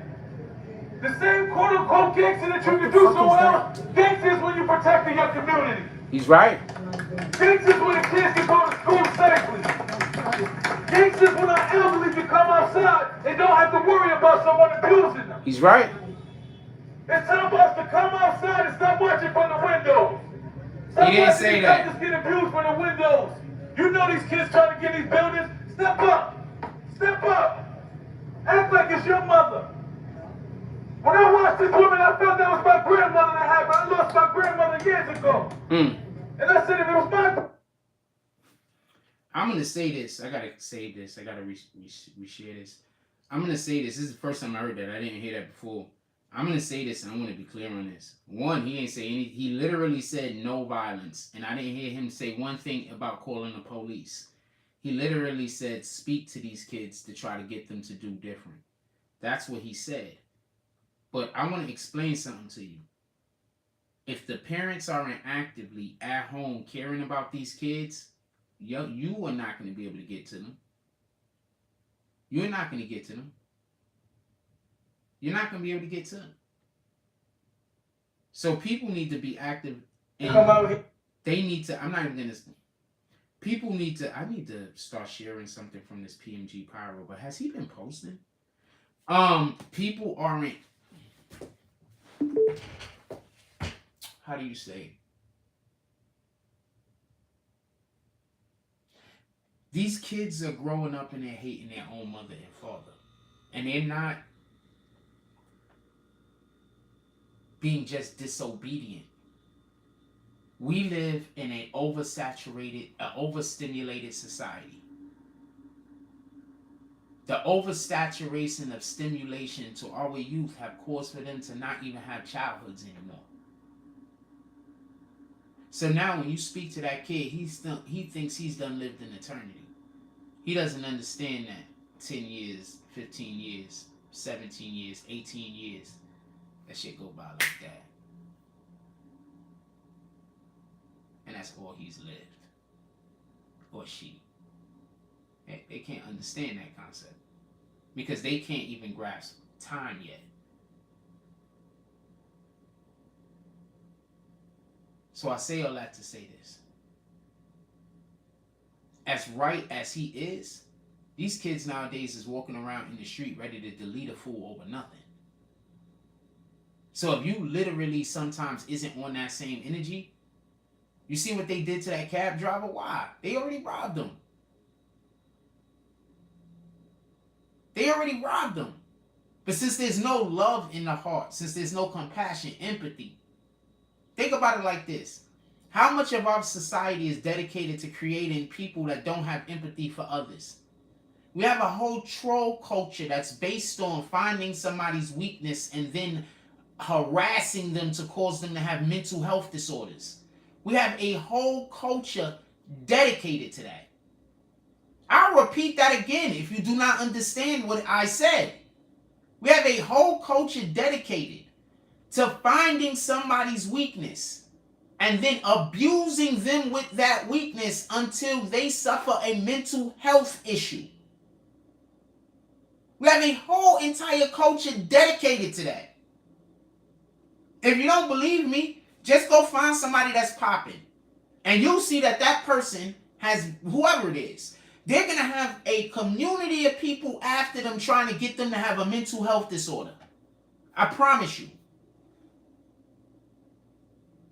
The same quote-unquote gangster that you can do so well, gangsters when you're protecting your community. He's right. Gangsters when the kids can go to school safely. Gangsters when our elderly can come outside and don't have to worry about someone abusing them. He's right. It's time for us to come outside and stop watching from the windows. Stop He didn't watching say these that. youngsters get abused from the windows. You know these kids trying to get these buildings. Step up. Step up. Act like it's your mother. When I watched this woman, I felt that was my grandmother that happened. I lost my grandmother years ago. And I said, if it was my... I'm going to say this. I got to say this. I got to reshare this. I'm going to say this. This is the first time I heard that. I didn't hear that before. I'm going to say this, and I want to be clear on this. One, he ain't say anything. He literally said no violence. And I didn't hear him say one thing about calling the police. He literally said speak to these kids to try to get them to do different. That's what he said. But I want to explain something to you. If the parents aren't actively at home caring about these kids, you are not going to be able to get to them. You're not going to get to them. You're not going to be able to get to them. So people need to be active. And they need to, I'm not even going to, people need to, I need to start sharing something from this PMG Pyro, but has he been posting? People aren't, how do you say? These kids are growing up and they're hating their own mother and father. And they're not being just disobedient. We live in an oversaturated, overstimulated society. The oversaturation of stimulation to our youth have caused for them to not even have childhoods anymore. So now when you speak to that kid, he thinks he's done lived an eternity. He doesn't understand that 10 years, 15 years, 17 years, 18 years, that shit go by like that. And that's all he's lived. Or she. They can't understand that concept. Because they can't even grasp time yet. So I say all that to say this. As right as he is, these kids nowadays is walking around in the street ready to delete a fool over nothing. So if you literally sometimes isn't on that same energy, you see what they did to that cab driver? Why? They already robbed him. They already robbed him. But since there's no love in the heart, since there's no compassion, empathy, think about it like this. How much of our society is dedicated to creating people that don't have empathy for others? We have a whole troll culture that's based on finding somebody's weakness and then harassing them to cause them to have mental health disorders. We have a whole culture dedicated to that. I'll repeat that again if you do not understand what I said. We have a whole culture dedicated to finding somebody's weakness and then abusing them with that weakness until they suffer a mental health issue. We have a whole entire culture dedicated to that. If you don't believe me, just go find somebody that's popping. And you'll see that that person has, whoever it is, they're going to have a community of people after them trying to get them to have a mental health disorder. I promise you.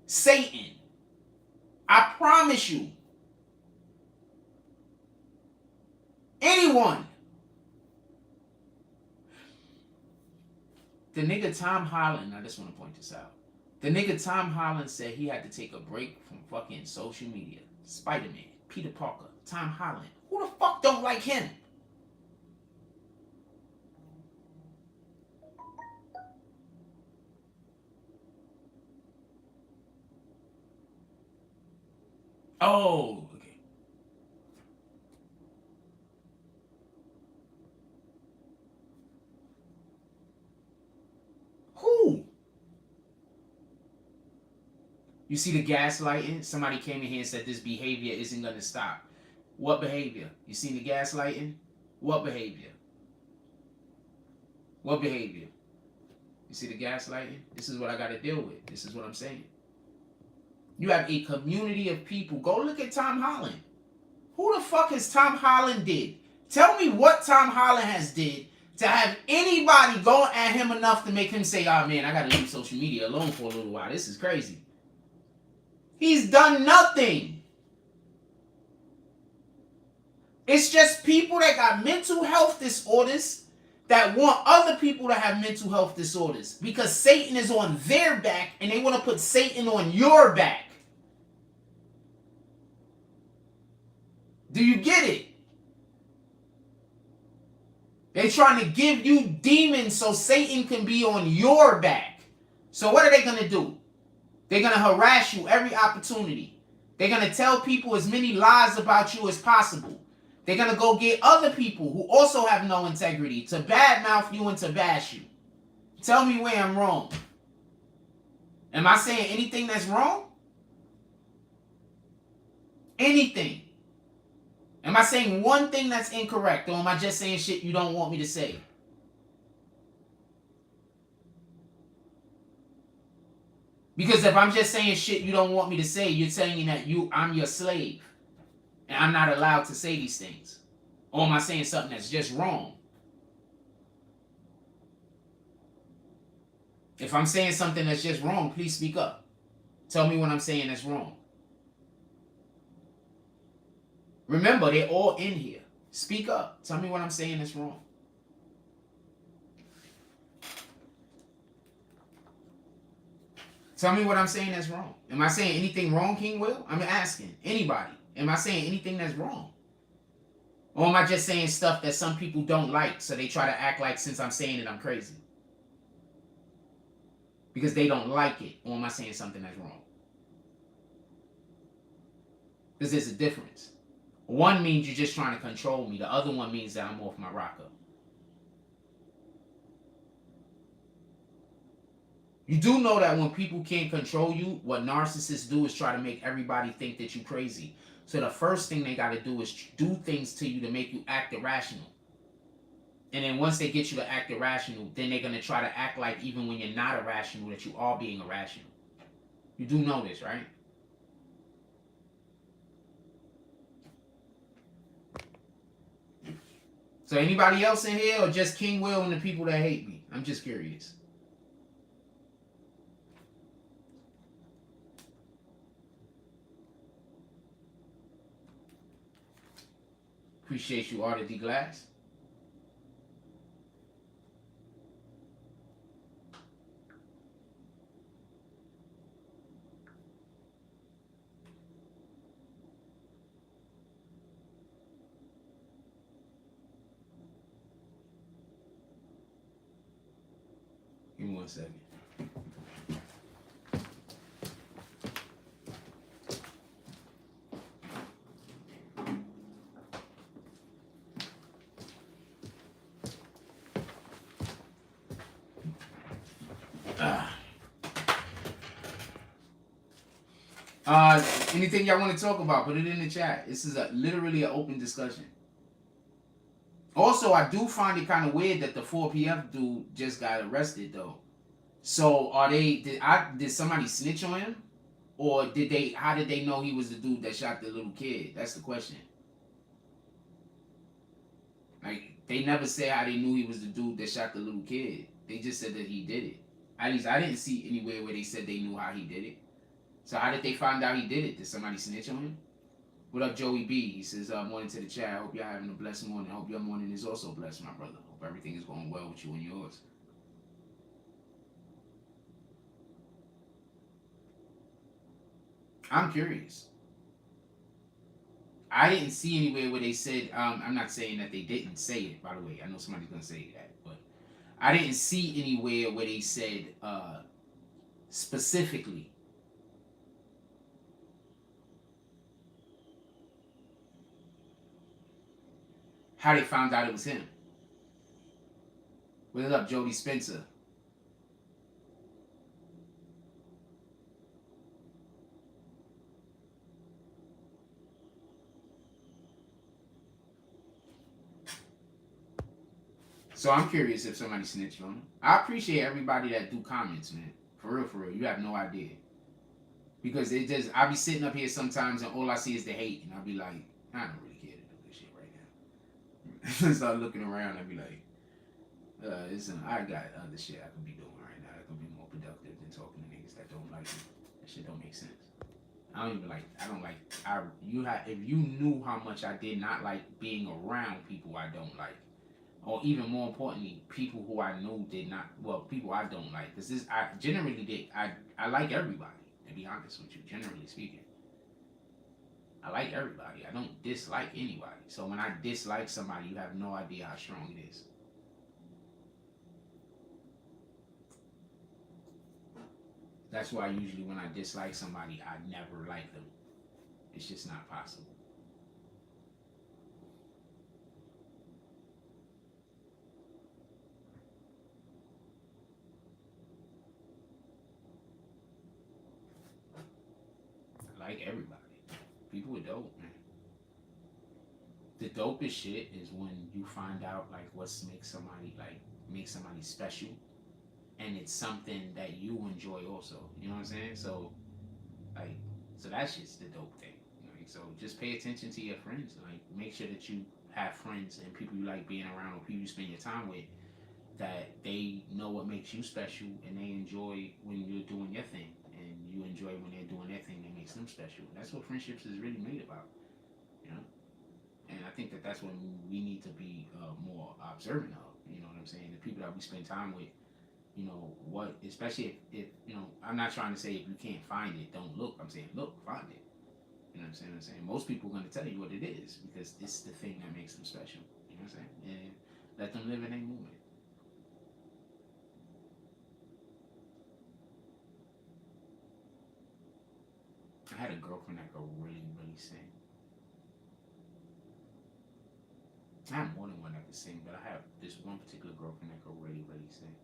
Satan. I promise you. Anyone. The nigga Tom Holland, I just want to point this out. The nigga Tom Holland said he had to take a break from fucking social media. Spider-Man, Peter Parker, Tom Holland. Who the fuck don't like him? Oh, okay. You see the gaslighting? Somebody came in here and said this behavior isn't going to stop. What behavior? You see the gaslighting? What behavior? What behavior? You see the gaslighting? This is what I got to deal with. This is what I'm saying. You have a community of people. Go look at Tom Holland. Who the fuck has Tom Holland did? Tell me what Tom Holland has did to have anybody going at him enough to make him say, oh man, I got to leave social media alone for a little while. This is crazy. He's done nothing. It's just people that got mental health disorders that want other people to have mental health disorders because Satan is on their back and they want to put Satan on your back. Do you get it? They're trying to give you demons so Satan can be on your back. So what are they going to do? They're going to harass you every opportunity. They're going to tell people as many lies about you as possible. They're going to go get other people who also have no integrity to badmouth you and to bash you. Tell me where I'm wrong. Am I saying anything that's wrong? Anything. Am I saying one thing that's incorrect, or am I just saying shit you don't want me to say? Because if I'm just saying shit you don't want me to say, you're saying that I'm your slave. And I'm not allowed to say these things. Or am I saying something that's just wrong? If I'm saying something that's just wrong, please speak up. Tell me what I'm saying that's wrong. Remember, they're all in here. Speak up. Tell me what I'm saying that's wrong. Tell me what I'm saying that's wrong. Am I saying anything wrong, King Will? I'm asking. Anybody. Am I saying anything that's wrong? Or am I just saying stuff that some people don't like, so they try to act like since I'm saying it, I'm crazy? Because they don't like it. Or am I saying something that's wrong? Because there's a difference. One means you're just trying to control me. The other one means that I'm off my rocker. You do know that when people can't control you, what narcissists do is try to make everybody think that you're crazy. So the first thing they got to do is do things to you to make you act irrational. And then once they get you to act irrational, then they're going to try to act like even when you're not irrational, that you are being irrational. You do know this, right? So anybody else in here or just King Will and the people that hate me? I'm just curious. Appreciate you, Arthur D. Glass. Give me 1 second. Anything y'all want to talk about, put it in the chat. This is literally an open discussion. Also, I do find it kind of weird that the 4PF dude just got arrested, though. So, did somebody snitch on him? Or how did they know he was the dude that shot the little kid? That's the question. Like, they never said how they knew he was the dude that shot the little kid. They just said that he did it. At least I didn't see anywhere where they said they knew how he did it. So how did they find out he did it? Did somebody snitch on him? What up, Joey B? He says, morning to the chat. I hope y'all having a blessed morning. I hope your morning is also blessed, my brother. Hope everything is going well with you and yours. I'm curious. I didn't see anywhere where they said, I'm not saying that they didn't say it, by the way. I know somebody's going to say that, but I didn't see anywhere where they said specifically how they found out it was him. What up, Jody Spencer? So I'm curious if somebody snitched on him. I appreciate everybody that do comments, man. For real. You have no idea. Because it just, I be sitting up here sometimes and all I see is the hate. And I'll be like, I don't really care to do this shit right now. Start looking around and be like, I got other shit I could be doing right now. I could be more productive than talking to niggas that don't like me. That shit don't make sense. If you knew how much I did not like being around people I don't like, or even more importantly, people who I knew people I don't like, because I like everybody, to be honest with you, generally speaking. I like everybody. I don't dislike anybody. So when I dislike somebody, you have no idea how strong it is. That's why usually when I dislike somebody, I never like them. It's just not possible. I like everybody. People are dope, man. The dopest shit is when you find out like what makes somebody special, and it's something that you enjoy also. You know what I'm saying? So that's just the dope thing. Like, so just pay attention to your friends. Like, make sure that you have friends and people you like being around, or people you spend your time with, that they know what makes you special and they enjoy when you're doing your thing, and you enjoy when they're doing their thing that makes them special. That's what friendships is really made about, you know. And I think that's what we need to be more observant of. You know what I'm saying? The people that we spend time with, you know, especially if you know, I'm not trying to say if you can't find it, don't look. I'm saying look, find it. You know what I'm saying? Most people are going to tell you what it is because it's the thing that makes them special. You know what I'm saying? And let them live in their moment. I had a girlfriend that could really, really sing. I have more than one that could sing, but I have this one particular girlfriend that could really, really sing.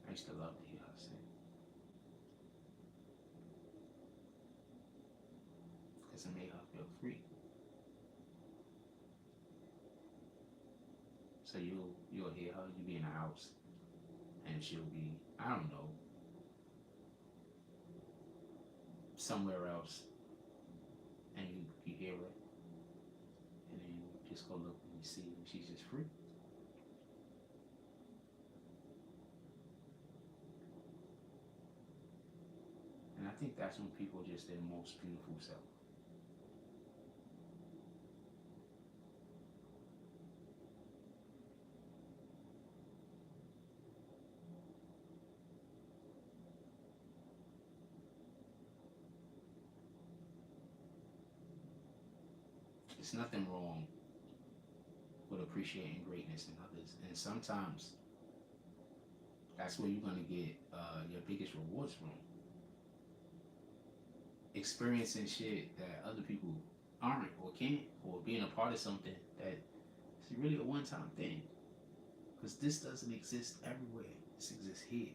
I used to love to hear her sing. Because it made her feel free. So you'll hear her, you be in the house, and she'll be, I don't know, somewhere else, and you hear her, and then you just go look and you see, and she's just free. And I think that's when people are just their most beautiful self. There's nothing wrong with appreciating greatness in others, and sometimes that's where you're gonna get your biggest rewards from. Experiencing shit that other people aren't or can't, or being a part of something that is really a one-time thing. Because this doesn't exist everywhere. This exists here.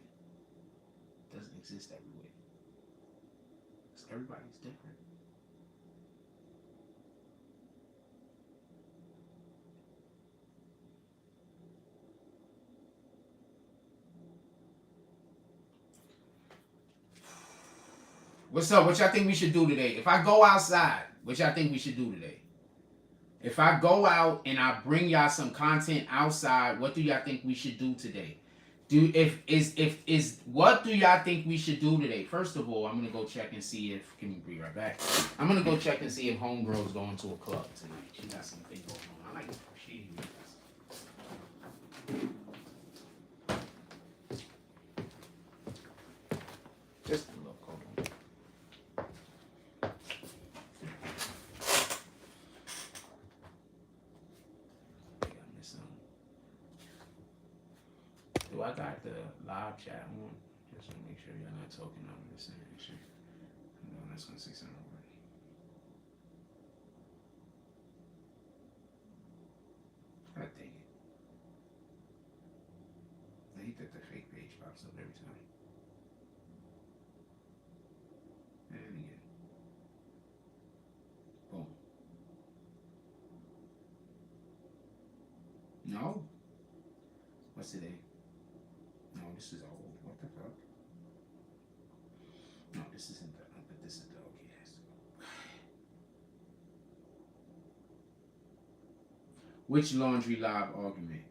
It doesn't exist everywhere. Because everybody's different. What's up? What y'all think we should do today? If I go outside, what y'all think we should do today? If I go out and I bring y'all some content outside, what do y'all think we should do today? What do y'all think we should do today? First of all, I'm gonna go check and see if, can we be right back? I'm gonna go check and see if homegirl's going to a club tonight. She got something going on. I like she. Just a look, hold on. Do I got the live chat on? Just to make sure y'all not talking over the same shit. I know that's gonna say something already. God dang it. I hate that the fake page pops up every time. And again. Boom. No. What's today? No, this is old. What the fuck? No, this isn't the. But this is the. Okay, that's the. Which laundry live argument?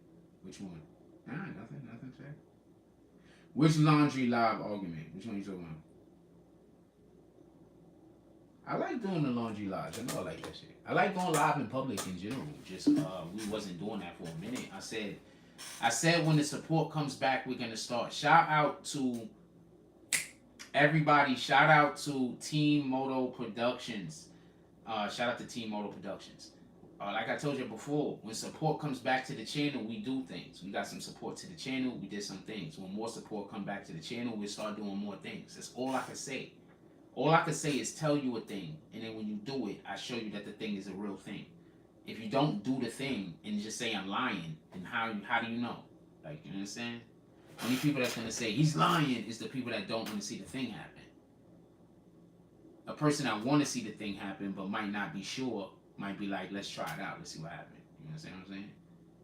Which one? Nah, nothing fair. Which laundry live argument? Which one you talking about? I like doing the laundry lives. I know I like that shit. I like going live in public in general. Just we wasn't doing that for a minute. I said when the support comes back, we're gonna start. Shout out to everybody. Shout out to Team Moto Productions. Shout out to Team Moto Productions. Like I told you before, when support comes back to the channel, we do things. We got some support to the channel. We did some things. When more support come back to the channel, we start doing more things. That's all I can say. All I can say is tell you a thing, and then when you do it, I show you that the thing is a real thing. If you don't do the thing and just say I'm lying, then how do you know? Like, you understand? Only people that's gonna say he's lying is the people that don't want to see the thing happen. A person that want to see the thing happen but might not be sure might be like, let's try it out, let's see what happens. You understand what I'm saying?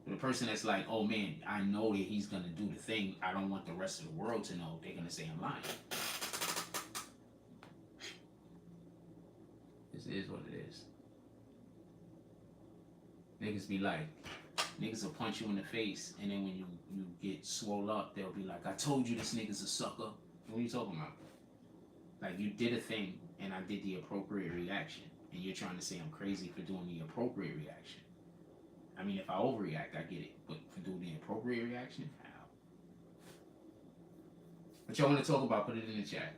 But the person that's like, oh man, I know that he's gonna do the thing, I don't want the rest of the world to know, they're gonna say I'm lying. This is what it is. Niggas be like, niggas will punch you in the face, and then when you get swole up, they'll be like, I told you this nigga's a sucker. What are you talking about? Like, you did a thing, and I did the appropriate reaction, and you're trying to say I'm crazy for doing the appropriate reaction. I mean, if I overreact, I get it, but for doing the appropriate reaction, how? What y'all want to talk about, put it in the chat.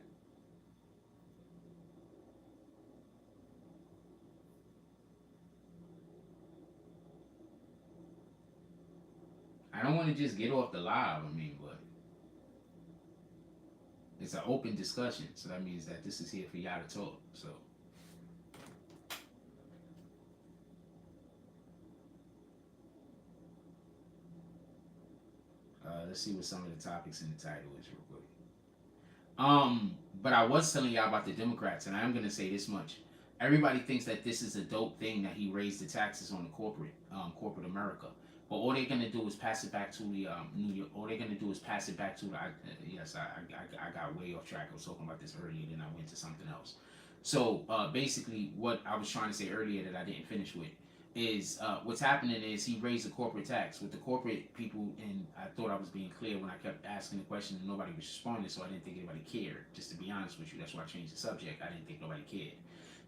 I don't want to just get off the live, I mean, but it's an open discussion, so that means that this is here for y'all to talk, so. Let's see what some of the topics in the title is real quick. But I was telling y'all about the Democrats, and I am going to say this much. Everybody thinks that this is a dope thing that he raised the taxes on the corporate America. But all they're gonna do is pass it back to the New York. All they're gonna do is pass it back to the. I got way off track. I was talking about this earlier, then I went to something else. So basically, what I was trying to say earlier that I didn't finish with is what's happening is he raised the corporate tax with the corporate people, and I thought I was being clear when I kept asking the question and nobody was responding, so I didn't think anybody cared. Just to be honest with you, that's why I changed the subject. I didn't think nobody cared.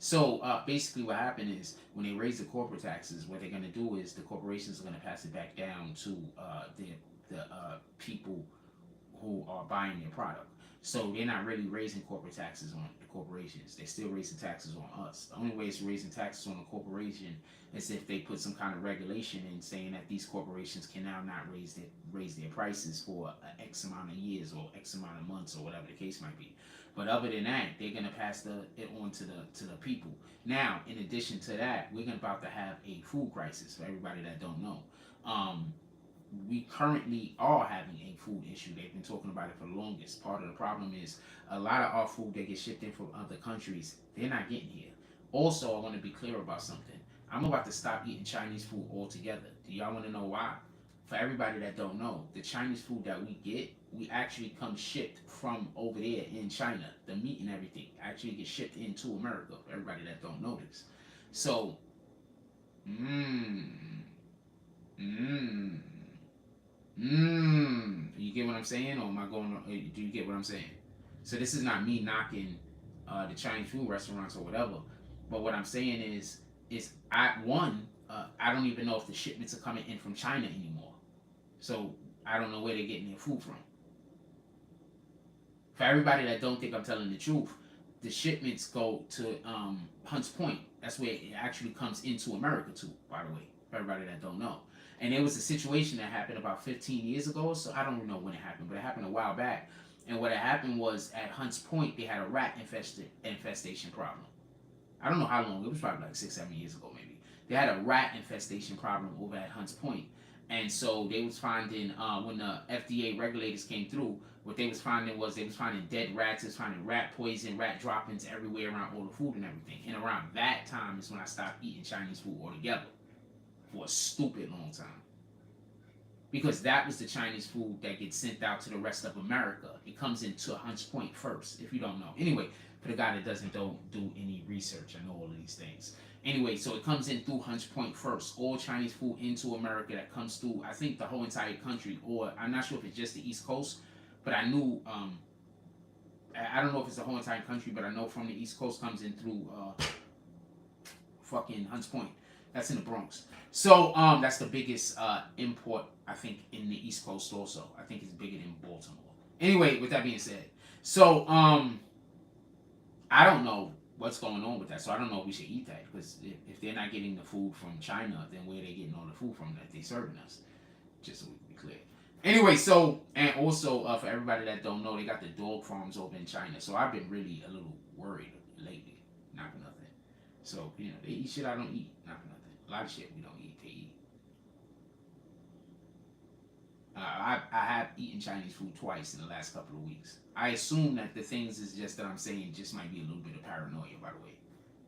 So basically what happened is when they raise the corporate taxes, what they're going to do is the corporations are going to pass it back down to the people who are buying their product. So they're not really raising corporate taxes on the corporations. They're still raising taxes on us. The only way it's raising taxes on a corporation is if they put some kind of regulation in saying that these corporations can now not raise their prices for X amount of years or X amount of months or whatever the case might be. But other than that, they're gonna pass it on to the people. Now, in addition to that, we're about to have a food crisis. For everybody that don't know, we currently are having a food issue. They've been talking about it for the longest. Part of the problem is a lot of our food that gets shipped in from other countries, they're not getting here. Also, I want to be clear about something. I'm about to stop eating Chinese food altogether. Do y'all want to know why? For everybody that don't know, the Chinese food that we get, we actually come shipped from over there in China. The meat and everything actually gets shipped into America. For everybody that don't know this. So, you get what I'm saying? Or am I going, do you get what I'm saying? So this is not me knocking the Chinese food restaurants or whatever. But what I'm saying is I don't even know if the shipments are coming in from China anymore. So I don't know where they're getting their food from. For everybody that don't think I'm telling the truth, the shipments go to Hunts Point. That's where it actually comes into America too, by the way, for everybody that don't know. And there was a situation that happened about 15 years ago, so I don't know when it happened, but it happened a while back. And what had happened was at Hunts Point, they had a rat infestation problem. I don't know how long, it was probably like 6-7 years ago maybe. They had a rat infestation problem over at Hunts Point. And so they was finding, when the FDA regulators came through, what they was finding was they was finding dead rats, they was finding rat poison, rat droppings everywhere around all the food and everything. And around that time is when I stopped eating Chinese food altogether. For a stupid long time. because that was the Chinese food that gets sent out to the rest of America. It comes into Hunts Point first, if you don't know. Anyway, for the guy that don't do any research, I know all of these things. Anyway, so it comes in through Hunts Point first. All Chinese food into America that comes through, I think, the whole entire country, or I'm not sure if it's just the East Coast, but I knew, I don't know if it's the whole entire country, but I know from the East Coast comes in through fucking Hunts Point. That's in the Bronx. So that's the biggest import, I think, in the East Coast also. I think it's bigger than Baltimore. Anyway, with that being said, so I don't know what's going on with that. So I don't know if we should eat that, because if they're not getting the food from China, then where are they getting all the food from that they serving us? Just so we can be clear. Anyway, so, and also for everybody that don't know, they got the dog farms over in China. So I've been really a little worried lately. Not for nothing. So, you know, they eat shit I don't eat. Not for nothing. A lot of shit we don't eat, they eat. I have eaten Chinese food twice in the last couple of weeks. I assume that the things is just that I'm saying just might be a little bit of paranoia, by the way.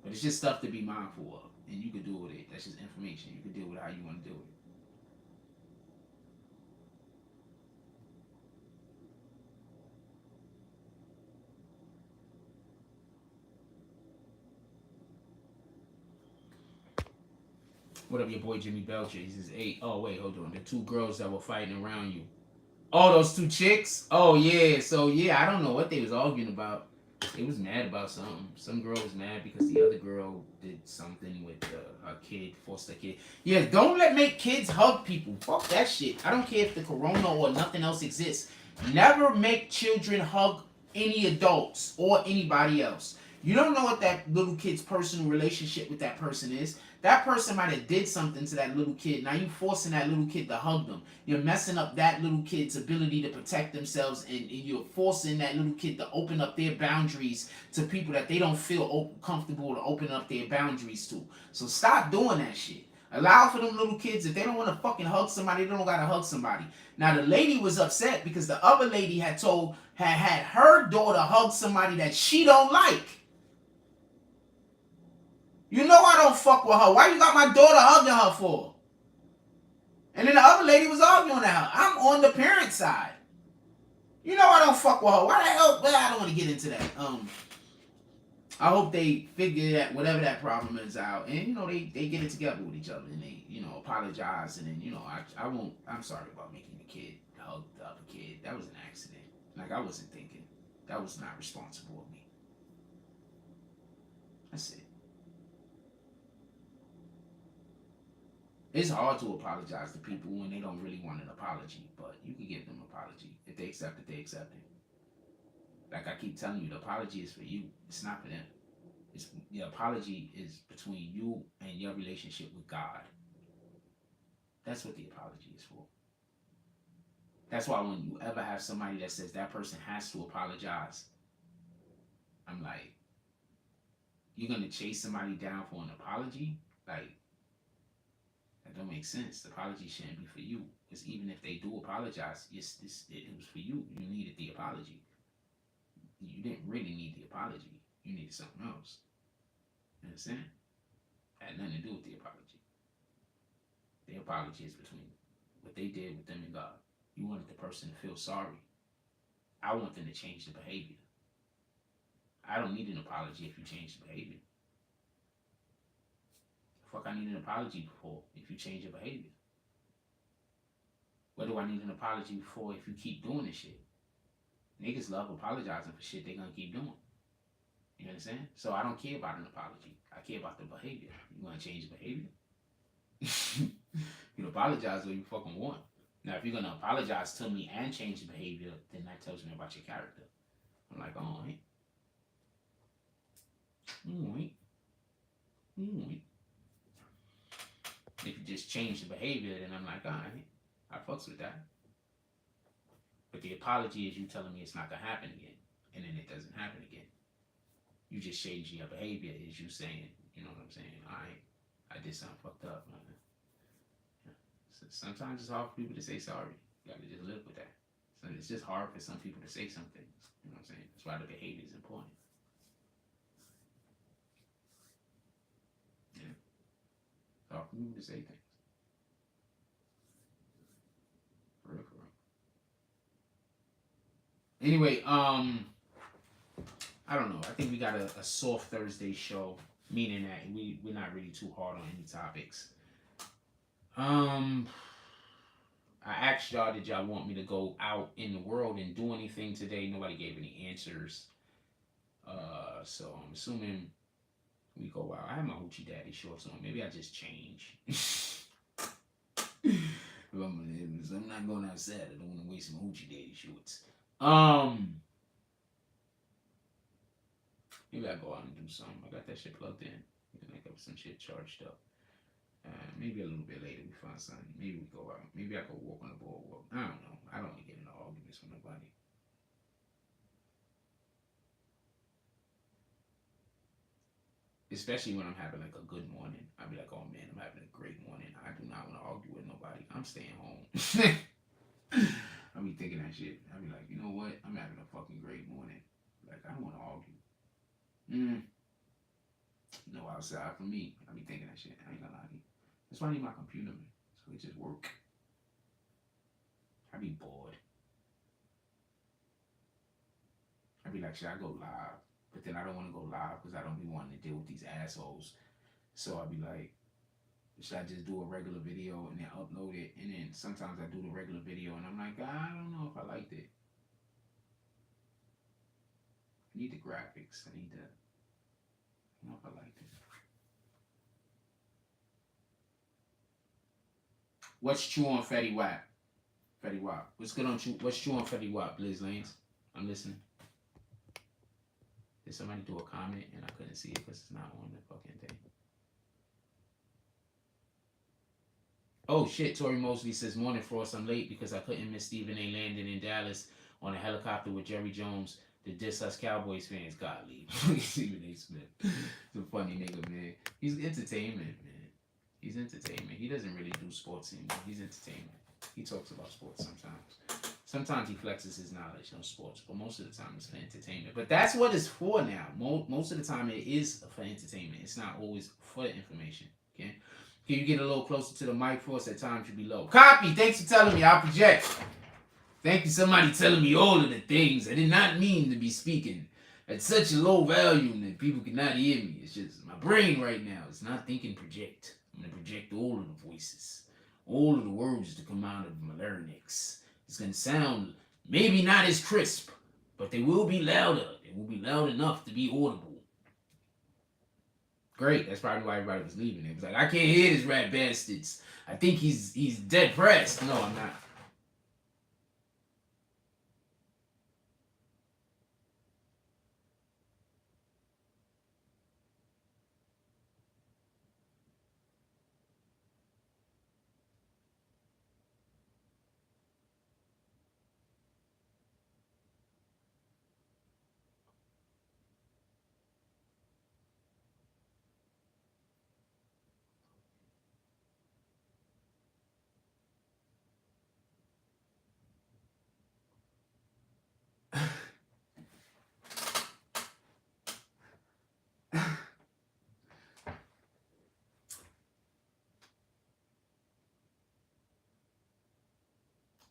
But it's just stuff to be mindful of. And you can deal with it. That's just information. You can deal with it how you want to deal with it. What up, your boy Jimmy Belcher? He says, hey, oh, wait, hold on. The two girls that were fighting around you. Oh, those two chicks? Oh, yeah. So, yeah, I don't know what they was arguing about. They was mad about something. Some girl was mad because the other girl did something with her kid, forced her kid. Yeah, don't make kids hug people. Fuck that shit. I don't care if the corona or nothing else exists. Never make children hug any adults or anybody else. You don't know what that little kid's personal relationship with that person is. That person might have did something to that little kid. Now you forcing that little kid to hug them. You're messing up that little kid's ability to protect themselves, and you're forcing that little kid to open up their boundaries to people that they don't feel comfortable to open up their boundaries to. So stop doing that shit. Allow for them little kids, if they don't want to fucking hug somebody, they don't gotta hug somebody. Now the lady was upset because the other lady had her daughter hug somebody that she don't like. You know I don't fuck with her. Why you got my daughter hugging her for? And then the other lady was arguing at her. I'm on the parent side. You know I don't fuck with her. Why the hell? Well, I don't want to get into that. I hope they figure that whatever that problem is out, and you know they get it together with each other, and they apologize, and then I won't. I'm sorry about making the kid hug the other kid. That was an accident. Like I wasn't thinking. That was not responsible of me. That's it. It's hard to apologize to people when they don't really want an apology, but you can give them an apology. If they accept it, they accept it. Like I keep telling you, the apology is for you. It's not for them. The apology is between you and your relationship with God. That's what the apology is for. That's why when you ever have somebody that says that person has to apologize, I'm like, you're going to chase somebody down for an apology? Like, that don't make sense. The apology shouldn't be for you. Because even if they do apologize, it was for you. You needed the apology. You didn't really need the apology. You needed something else. You understand? It had nothing to do with the apology. The apology is between what they did with them and God. You wanted the person to feel sorry. I want them to change the behavior. I don't need an apology if you change the behavior. Fuck, I need an apology for if you change your behavior. What do I need an apology for if you keep doing this shit? Niggas love apologizing for shit they gonna keep doing. You understand? So I don't care about an apology. I care about the behavior. You wanna change the behavior? You can apologize what you fucking want. Now, if you're gonna apologize to me and change the behavior, then that tells me about your character. I'm like, oh, right. If you just change the behavior, then I'm like, all right, I fucks with that. But the apology is you telling me it's not gonna happen again, and then it doesn't happen again. You just changing your behavior is you saying, you know what I'm saying? All right, I did something fucked up. So sometimes it's hard for people to say sorry. You gotta just live with that. So it's just hard for some people to say some things. You know what I'm saying? That's why the behavior is important. Yeah. It's hard for people to say things. Anyway, I don't know. I think we got a soft Thursday show, meaning that we're not really too hard on any topics. I asked y'all, did y'all want me to go out in the world and do anything today? Nobody gave any answers. So I'm assuming we go out. I have my Hoochie Daddy shorts on. Maybe I just change. I'm not going outside. I don't want to waste my Hoochie Daddy shorts. Maybe I go out and do something. I got that shit plugged in. I got some shit charged up. Maybe a little bit later we find something. Maybe we go out. Maybe I go walk on the boardwalk. I don't know. I don't want to get into arguments with nobody. Especially when I'm having like a good morning. I'll be like, oh man, I'm having a great morning. I do not want to argue with nobody. I'm staying home. I'll be thinking that shit. I'll be like, you know what? I'm having a fucking great morning. Like, I don't want to argue. No outside for me. I'll be thinking that shit. I ain't gonna lie to you. That's why I need my computer, man. So it just work. I be bored. I be like, should I go live? But then I don't want to go live because I don't be wanting to deal with these assholes. So I'll be like, should I just do a regular video and then upload it? And then sometimes I do the regular video and I'm like, I don't know if I liked it. I need the graphics. I need the, I don't know if I liked it. What's true on Fetty Wap? Fetty Wap. What's good on true? What's true on Fetty Wap, Liz Lanes? I'm listening. Did somebody do a comment and I couldn't see it because it's not on the fucking thing? Oh shit, Tori Mosley says, morning Frost, I'm late because I couldn't miss Stephen A. landing in Dallas on a helicopter with Jerry Jones to diss us Cowboys fans. God leave. Stephen A. Smith. He's a funny nigga, man. He's entertainment, man. He's entertainment. He doesn't really do sports anymore. He's entertainment. He talks about sports sometimes. Sometimes he flexes his knowledge on sports, but most of the time it's for entertainment. But that's what it's for now. Most of the time it is for entertainment. It's not always for information. Okay? Can you get a little closer to the mic for us? At times you be low. Copy. Thanks for telling me. I'll project. Thank you, somebody telling me all of the things. I did not mean to be speaking at such a low volume that people cannot hear me. It's just my brain right now. It's not thinking project. I'm going to project all of the voices. All of the words that come out of my larynx. It's going to sound maybe not as crisp, but they will be louder. They will be loud enough to be audible. Great. That's probably why everybody was leaving. It was like, I can't hear this rat bastards. I think he's depressed. No, I'm not.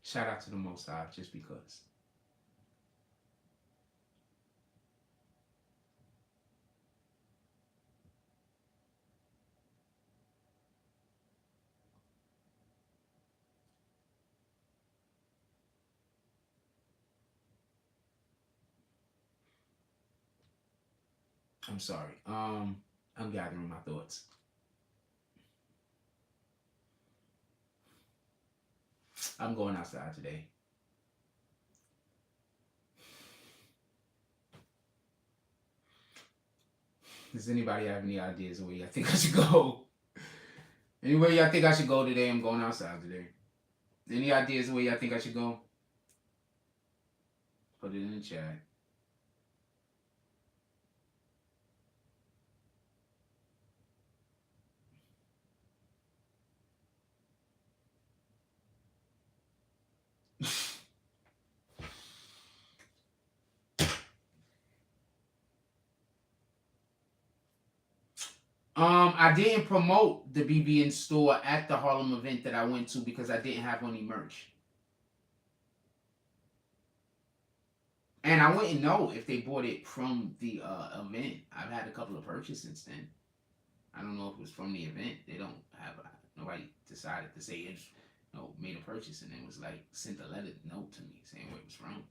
Shout out to the Most High, just because. I'm sorry. I'm gathering my thoughts. I'm going outside today. Does anybody have any ideas of where y'all think I should go? Anywhere y'all think I should go today, I'm going outside today. Any ideas of where y'all think I should go? Put it in the chat. I didn't promote the BBN store at the Harlem event that I went to because I didn't have any merch. And I wouldn't know if they bought it from the event. I've had a couple of purchases since then. I don't know if it was from the event. They don't have nobody decided to say it's made a purchase and then was like sent a letter note to me saying where it was from.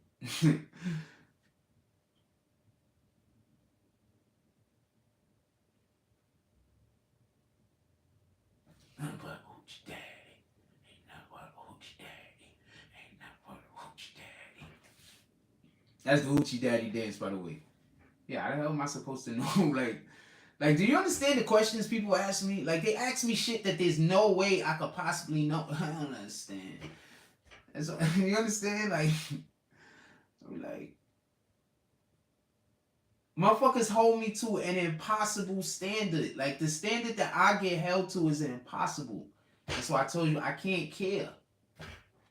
Nothing but hoochie daddy. Ain't nothing but hoochie daddy. Ain't nothing but hoochie daddy. That's the hoochie daddy dance, by the way. Yeah, how the hell am I supposed to know? Like, do you understand the questions people ask me? Like, they ask me shit that there's no way I could possibly know. I don't understand. You understand? Like, motherfuckers hold me to an impossible standard. Like, the standard that I get held to is impossible. That's why I told you I can't care.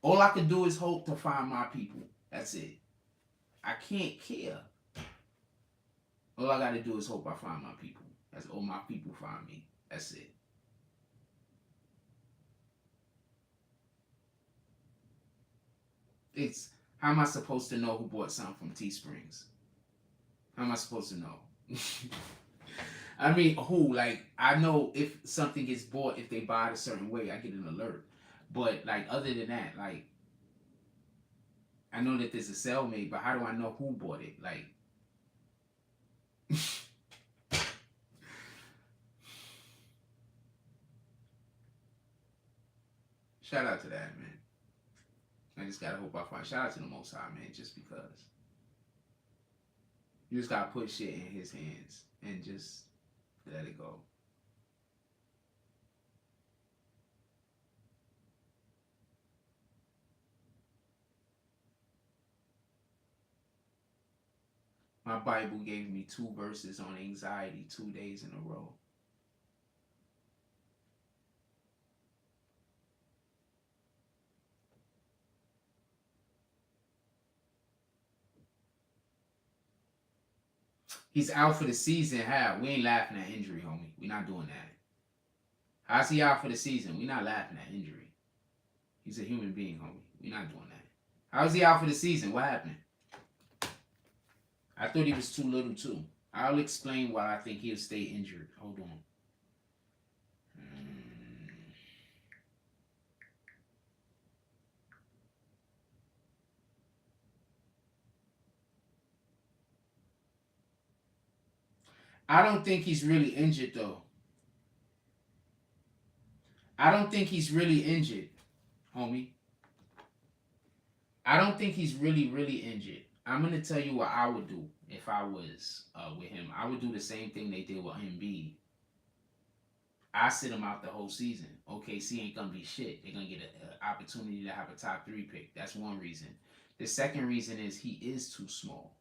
All I can do is hope to find my people. That's it. I can't care. All I gotta do is hope I find my people. That's all my people find me. That's it. It's how am I supposed to know who bought something from Teesprings? How am I supposed to know? I mean, who? Like, I know if something gets bought, if they buy it a certain way, I get an alert. But like, other than that, like, I know that there's a sale made, but how do I know who bought it? Like, shout out to that, man. I just gotta hope I find. Shout out to the Most High, man, just because. You just gotta put shit in his hands and just let it go. My Bible gave me 2 verses on anxiety 2 days in a row. He's out for the season. How? We ain't laughing at injury, homie. We not doing that. How's he out for the season? We not laughing at injury. He's a human being, homie. We not doing that. How's he out for the season? What happened? I thought he was too little too. I'll explain why I think he'll stay injured. Hold on. I don't think he's really injured though. I don't think he's really injured, homie. I don't think he's really injured. I'm gonna tell you what I would do if I was with him. I would do the same thing they did with Embiid. I sit him out the whole season. OKC ain't gonna be shit. They're gonna get an opportunity to have a top 3 pick. That's one reason. The second reason is he is too small,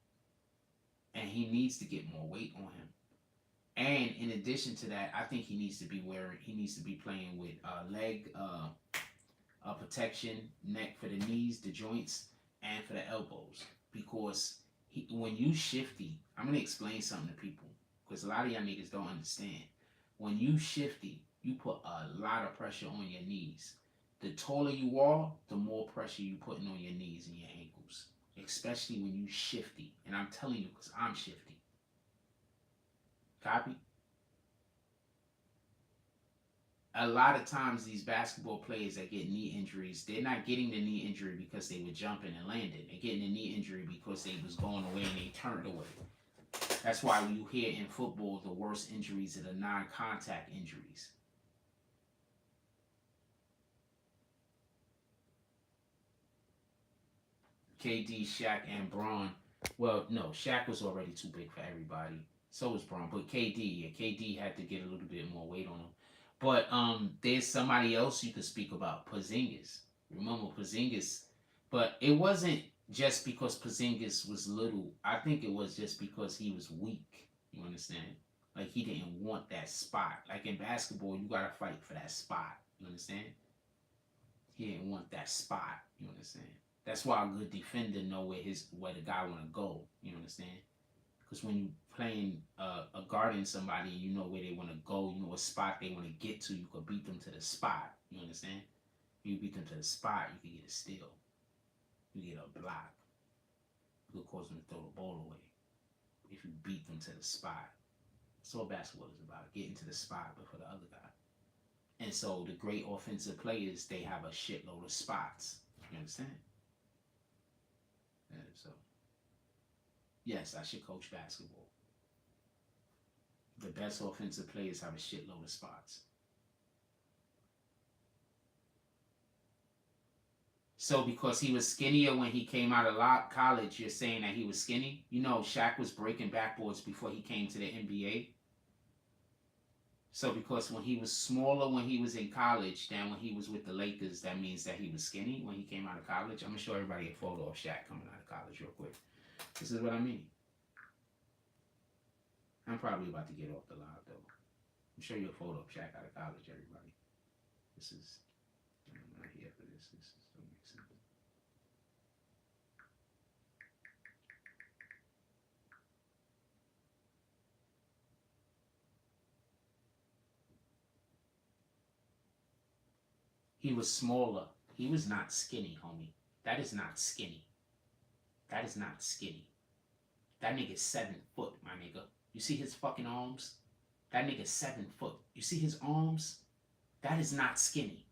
and he needs to get more weight on him. And in addition to that, I think he needs to be playing with leg protection, neck for the knees, the joints, and for the elbows. Because when you shifty, I'm gonna explain something to people because a lot of y'all niggas don't understand. When you shifty, you put a lot of pressure on your knees. The taller you are, the more pressure you putting on your knees and your ankles, especially when you shifty. And I'm telling you because I'm shifty. Copy? A lot of times these basketball players that get knee injuries, they're not getting the knee injury because they were jumping and landing. They're getting the knee injury because they was going away and they turned away. That's why you hear in football the worst injuries are the non-contact injuries. KD, Shaq, and Braun. Well, no, Shaq was already too big for everybody. So was Braun. But KD had to get a little bit more weight on him. But there's somebody else you could speak about, Porzingis. Remember Porzingis, but it wasn't just because Porzingis was little. I think it was just because he was weak. You understand? Like he didn't want that spot. Like in basketball, you gotta fight for that spot. You understand? He didn't want that spot. You understand? That's why a good defender know where the guy wanna go. You understand? Because when you playing a guarding somebody, you know where they want to go, you know what spot they want to get to, you could beat them to the spot. You understand? You beat them to the spot, you can get a steal. You get a block. You could cause them to throw the ball away if you beat them to the spot. That's all basketball is about, getting to the spot before the other guy. And so the great offensive players, they have a shitload of spots. You understand? Yeah, so, yes, I should coach basketball. The best offensive players have a shitload of spots. So because he was skinnier when he came out of college, you're saying that he was skinny? You know, Shaq was breaking backboards before he came to the NBA. So because when he was smaller when he was in college than when he was with the Lakers, that means that he was skinny when he came out of college? I'm going to show everybody a photo of Shaq coming out of college real quick. This is what I mean. I'm probably about to get off the live, though. I'll show you a photo of Shaq out of college, everybody. This is... I'm not here for this. This don't make sense. He was smaller. He was not skinny, homie. That is not skinny. That is not skinny. That nigga's 7 foot, my nigga. You see his fucking arms? That nigga's 7 foot. You see his arms? That is not skinny.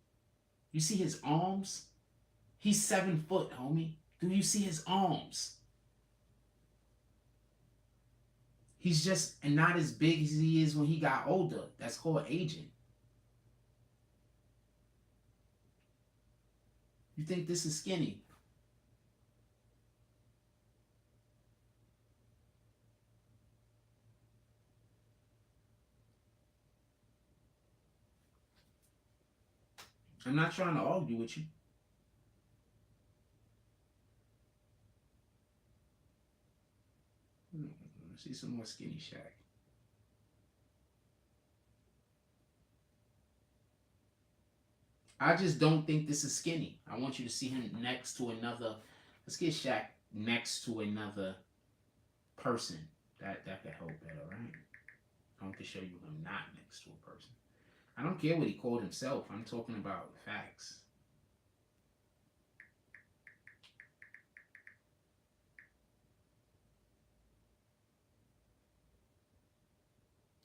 You see his arms? He's 7 foot, homie. Do you see his arms? He's just not as big as he is when he got older. That's called aging. You think this is skinny? I'm not trying to argue with you. Let's see some more skinny Shaq. I just don't think this is skinny. I want you to see him next to another. Let's get Shaq next to another person. That could help better, right? I want to show you him not next to a person. I don't care what he called himself. I'm talking about facts.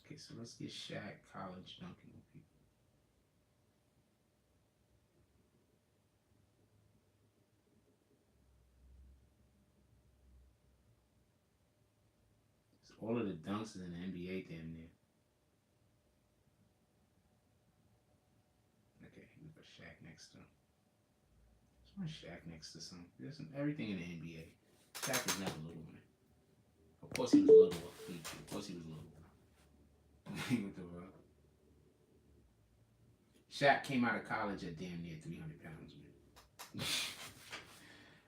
Okay, so let's get Shaq college dunking with people. So all of the dunks in the NBA damn near. Shaq next to him. There's one Shaq next to some. There's everything in the NBA. Shaq was never little, man. Of course he was little. Of course he was little. What the fuck? Shaq came out of college at damn near 300 pounds, man.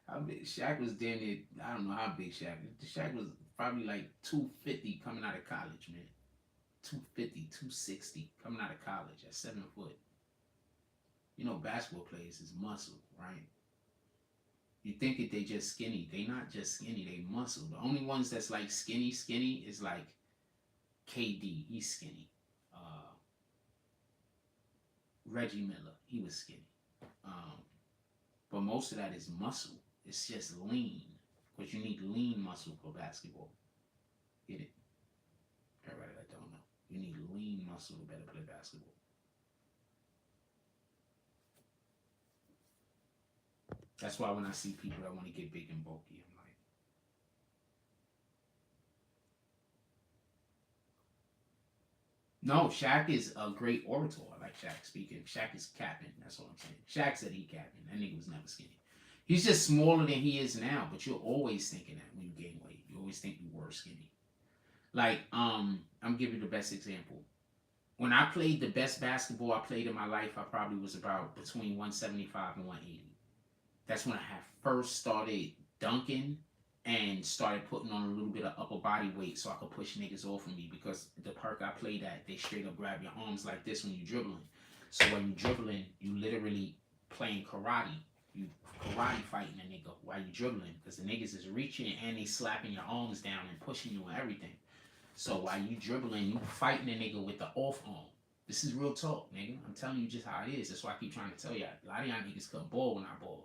How big Shaq was damn near, I don't know how big Shaq was. Shaq was probably like 250 coming out of college, man. 250, 260 coming out of college at 7 foot. You know, basketball players is muscle, right? You think that they just skinny. They not just skinny, they muscle. The only ones that's like skinny is like KD, he's skinny. Reggie Miller, he was skinny. But most of that is muscle. It's just lean. Because you need lean muscle for basketball. Get it? Everybody that don't know. You need lean muscle to better play basketball. That's why when I see people that want to get big and bulky, I'm like, no, Shaq is a great orator. I like Shaq speaking. Shaq is capping. That's all I'm saying. Shaq said he capping. That nigga was never skinny. He's just smaller than he is now, but you're always thinking that when you gain weight. You always think you were skinny. Like, I'm giving you the best example. When I played the best basketball I played in my life, I probably was about between 175 and 180. That's when I had first started dunking and started putting on a little bit of upper body weight so I could push niggas off of me, because the perk I played at, they straight up grab your arms like this when you're dribbling. So when you're dribbling, you literally playing karate. You karate fighting a nigga while you're dribbling, because the niggas is reaching and they slapping your arms down and pushing you and everything. So while you dribbling, you fighting a nigga with the off arm. This is real talk, nigga. I'm telling you just how it is. That's why I keep trying to tell y'all. A lot of y'all niggas couldn't ball when I balled.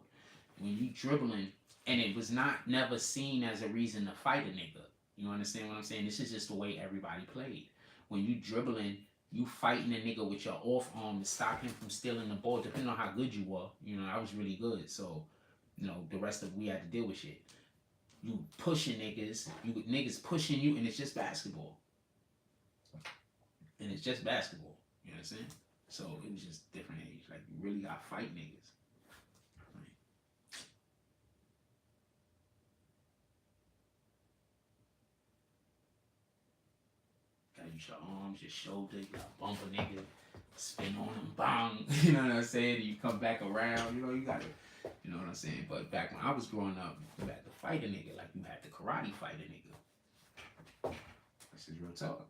When you dribbling And it was never seen as a reason to fight a nigga. You understand what I'm saying? This is just the way everybody played. When you dribbling, you fighting a nigga with your off arm to stop him from stealing the ball, depending on how good you were. You know, I was really good. So, you know, the rest of we had to deal with shit. You pushing niggas, niggas pushing you, and it's just basketball. And it's just basketball. You know what I'm saying? So it was just different age. Like, you really gotta fight niggas. Gotta use your arms, your shoulder, you gotta bump a nigga, spin on him, bang. You know what I'm saying? You come back around, you know, you gotta, you know what I'm saying? But back when I was growing up, you had to fight a nigga like you had to karate fight a nigga. This is real talk.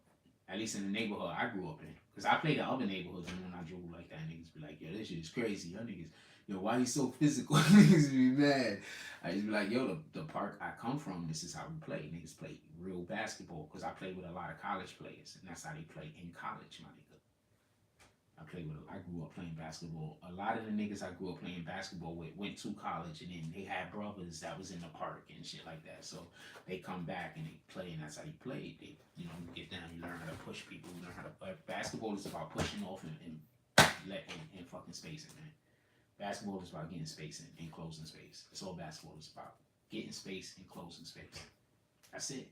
At least in the neighborhood I grew up in. Because I played in other neighborhoods, and when I drove like that, niggas be like, yo, this shit is crazy. Y'all niggas, yo, why you so physical? Niggas be mad. I just be like, yo, the park I come from, this is how we play. Niggas play real basketball. Because I played with a lot of college players, and that's how they play in college, my nigga. I grew up playing basketball. A lot of the niggas I grew up playing basketball with went to college, and then they had brothers that was in the park and shit like that. So they come back and they play, and that's how they played. They, you know, you get down, you learn how to push people, you learn how to. Basketball is about pushing off and fucking spacing, man. Basketball is about getting space and closing space. That's all basketball is about. Getting space and closing space. That's it.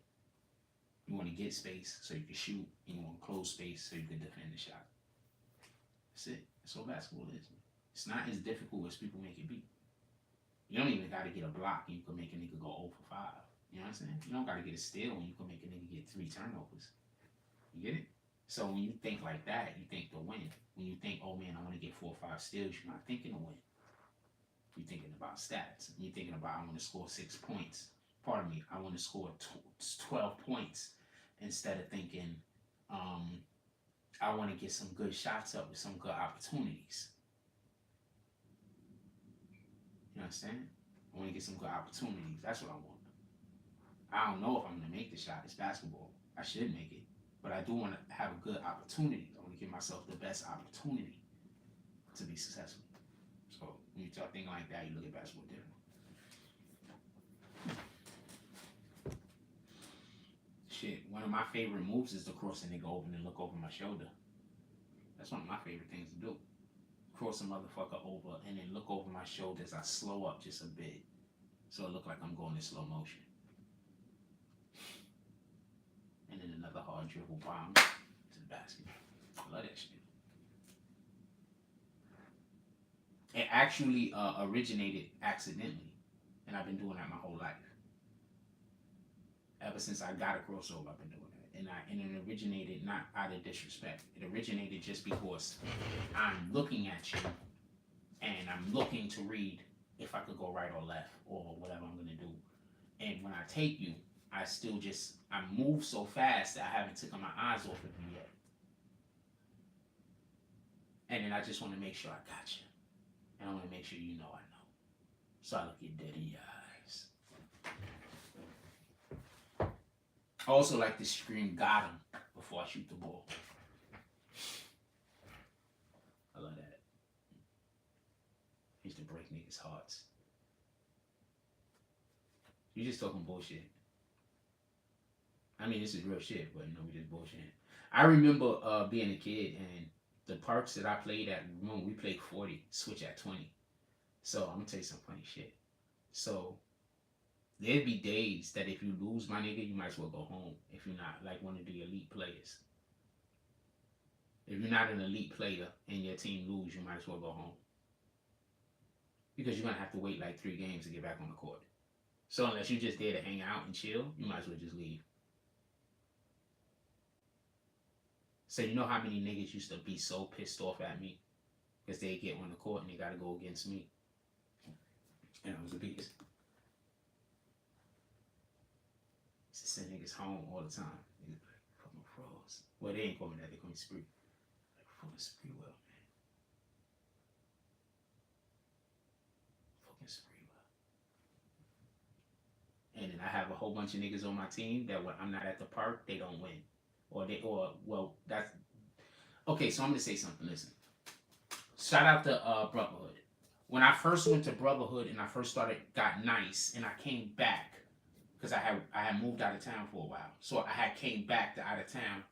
You want to get space so you can shoot, and you want to close space so you can defend the shot. That's it. That's all basketball is. It's not as difficult as people make it be. You don't even got to get a block and you can make a nigga go 0 for 5. You know what I'm saying? You don't got to get a steal and you can make a nigga get 3 turnovers. You get it? So when you think like that, you think to win. When you think, oh man, I want to get 4 or 5 steals, you're not thinking to win. You're thinking about stats. You're thinking about, I want to score 6 points. Pardon me, I want to score 12 points instead of thinking, I want to get some good shots up with some good opportunities. You understand? I want to get some good opportunities. That's what I want. I don't know if I'm going to make the shot. It's basketball. I should make it. But I do want to have a good opportunity. I want to give myself the best opportunity to be successful. So when you start thinking like that, you look at basketball differently. Shit, one of my favorite moves is to cross a nigga over and look over my shoulder. That's one of my favorite things to do. Cross a motherfucker over and then look over my shoulder as I slow up just a bit. So it look like I'm going in slow motion. And then another hard dribble bomb to the basket. I love that shit. It actually originated accidentally. And I've been doing that my whole life. Ever since I got a crossover, I've been doing that. And it originated not out of disrespect. It originated just because I'm looking at you and I'm looking to read if I could go right or left or whatever I'm going to do. And when I take you, I move so fast that I haven't taken my eyes off of you yet. And then I just want to make sure I got you. And I want to make sure you know I know. So I look you dead in your eyes. I also like to scream, got him, before I shoot the ball. I love that. I used to break niggas' hearts. You just talking bullshit. I mean, this is real shit, but you know, we just bullshit. I remember being a kid, and the parks that I played at, remember, we played 40, switch at 20. So I'm gonna tell you some funny shit. So there'd be days that if you lose, my nigga, you might as well go home if you're not like one of the elite players. If you're not an elite player and your team lose, you might as well go home. Because you're gonna have to wait like 3 games to get back on the court. So unless you're just there to hang out and chill, you might as well just leave. So you know how many niggas used to be so pissed off at me because they get on the court and they gotta go against me. And I was a beast. Used to send niggas home all the time. Niggas be like, fucking frauds. Well, they ain't call me that, they call me Spree. Like, fucking Spree well, man. Fucking Spree well. And then I have a whole bunch of niggas on my team that when I'm not at the park, they don't win. That's okay. So I'm gonna say something. Listen, shout out to Brotherhood. when I first went to Brotherhood and I first got nice, and I came back because I had moved out of town for a while, so I had came back to out of town.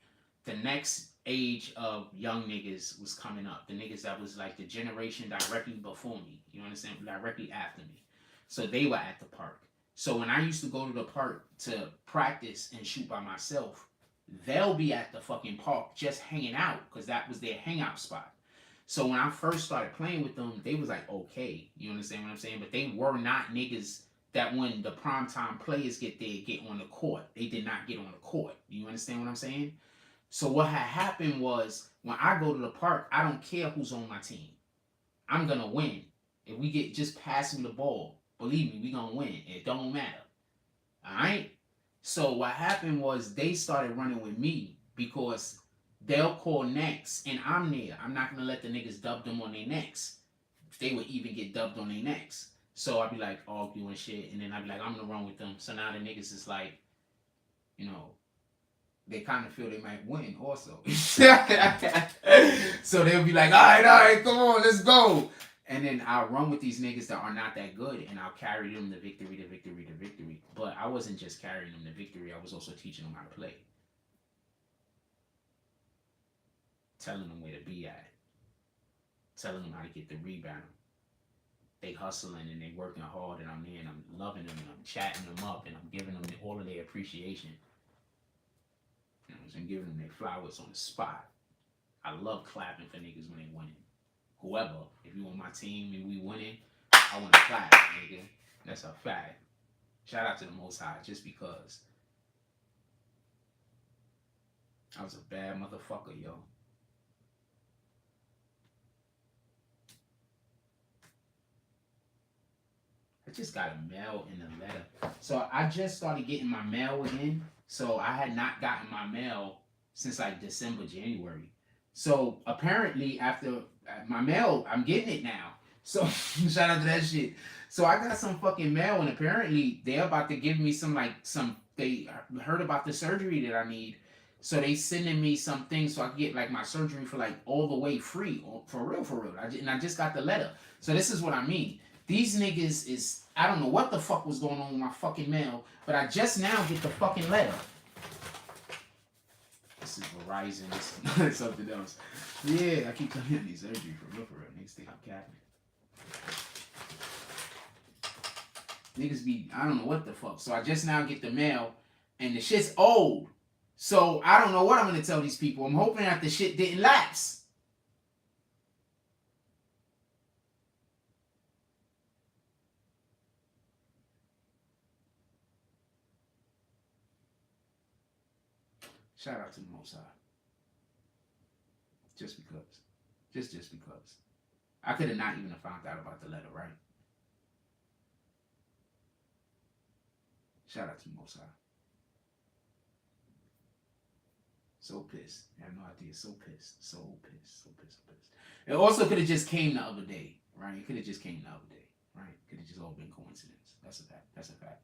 The next age of young niggas was coming up. The niggas that was like the generation directly before me. You understand? Directly after me. So they were at the park. So when I used to go to the park to practice and shoot by myself, they'll be at the fucking park just hanging out because that was their hangout spot. So when I first started playing with them, they was like, okay, you understand what I'm saying? But they were not niggas that when the primetime players get there, get on the court. They did not get on the court. You understand what I'm saying? So what had happened was, when I go to the park, I don't care who's on my team. I'm going to win. If we get just passing the ball, believe me, we going to win. It don't matter. All right? So what happened was they started running with me because they'll call next, and I'm there. I'm not going to let the niggas dub them on their necks. They would even get dubbed on their necks. So I'd be like arguing shit, and then I'd be like, I'm going to run with them. So now the niggas is like, you know, they kind of feel they might win also. So they'll be like, all right, come on, let's go. And then I'll run with these niggas that are not that good, and I'll carry them to victory, to victory, to victory. But I wasn't just carrying them to victory. I was also teaching them how to play. Telling them where to be at. Telling them how to get the rebound. They hustling and they working hard, and I'm there and I'm loving them and I'm chatting them up and I'm giving them all of their appreciation. You know, I'm giving them their flowers on the spot. I love clapping for niggas when they winning. Whoever, if you on my team and we winning, I want to clap, nigga. That's a fact. Shout out to the Most High, just because I was a bad motherfucker, yo. I just got a mail and a letter. So I just started getting my mail again. So I had not gotten my mail since like December, January. So apparently after my mail, I'm getting it now. So shout out to that shit. So I got some fucking mail, and apparently they're about to give me they heard about the surgery that I need. So they sending me some things so I can get like my surgery for like all the way free. For real. And I just got the letter. So this is what I mean. These niggas is, I don't know what the fuck was going on with my fucking mail, but I just now get the fucking letter. This is Verizon, this is something else. Yeah, I keep telling these surgery for real. Niggas think I'm capping. Niggas be, I don't know what the fuck. So I just now get the mail, and the shit's old. So I don't know what I'm going to tell these people. I'm hoping that the shit didn't lapse. Shout out to the Most High. Just because. Just because. I could have not even found out about the letter, right? Shout out to the Most High. So pissed. I have no idea. So pissed. It also could have just came the other day, right? It could have just came the other day, right? It could have just all been coincidence. That's a fact.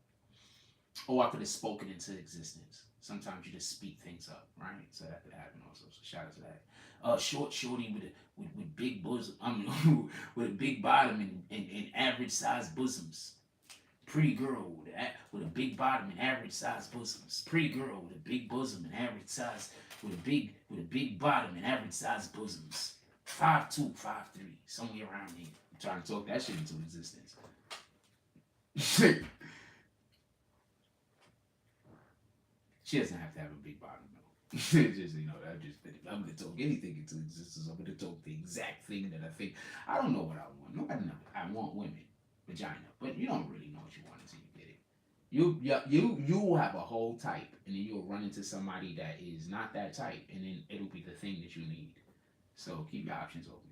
Or I could have spoken into existence. Sometimes you just speak things up, right? So that could happen also. So shout out to that. Shorty with big bosom. With a big bottom and average size bosoms. Pretty girl with a big bottom and average size bosoms. Pretty girl with a big bosom and average size with a big bottom and average size bosoms. 5'2", 5'3", somewhere around here. I'm trying to talk that shit into existence. She doesn't have to have a big bottom, though. Just, you know, I'm going to talk anything into existence. I'm going to talk the exact thing that I think. I don't know what I want. Nobody knows. I want women, vagina, but you don't really know what you want until you get it. You will have a whole type, and then you'll run into somebody that is not that type, and then it'll be the thing that you need. So keep your options open.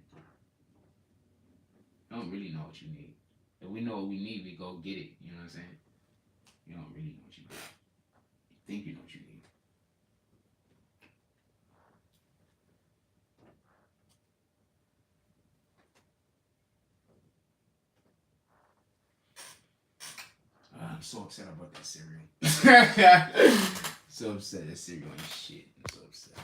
You don't really know what you need. If we know what we need, we go get it. You know what I'm saying? You don't really know what you need. You think you know what you need. I'm so upset about that cereal. So upset. That cereal ain't shit. I'm so upset.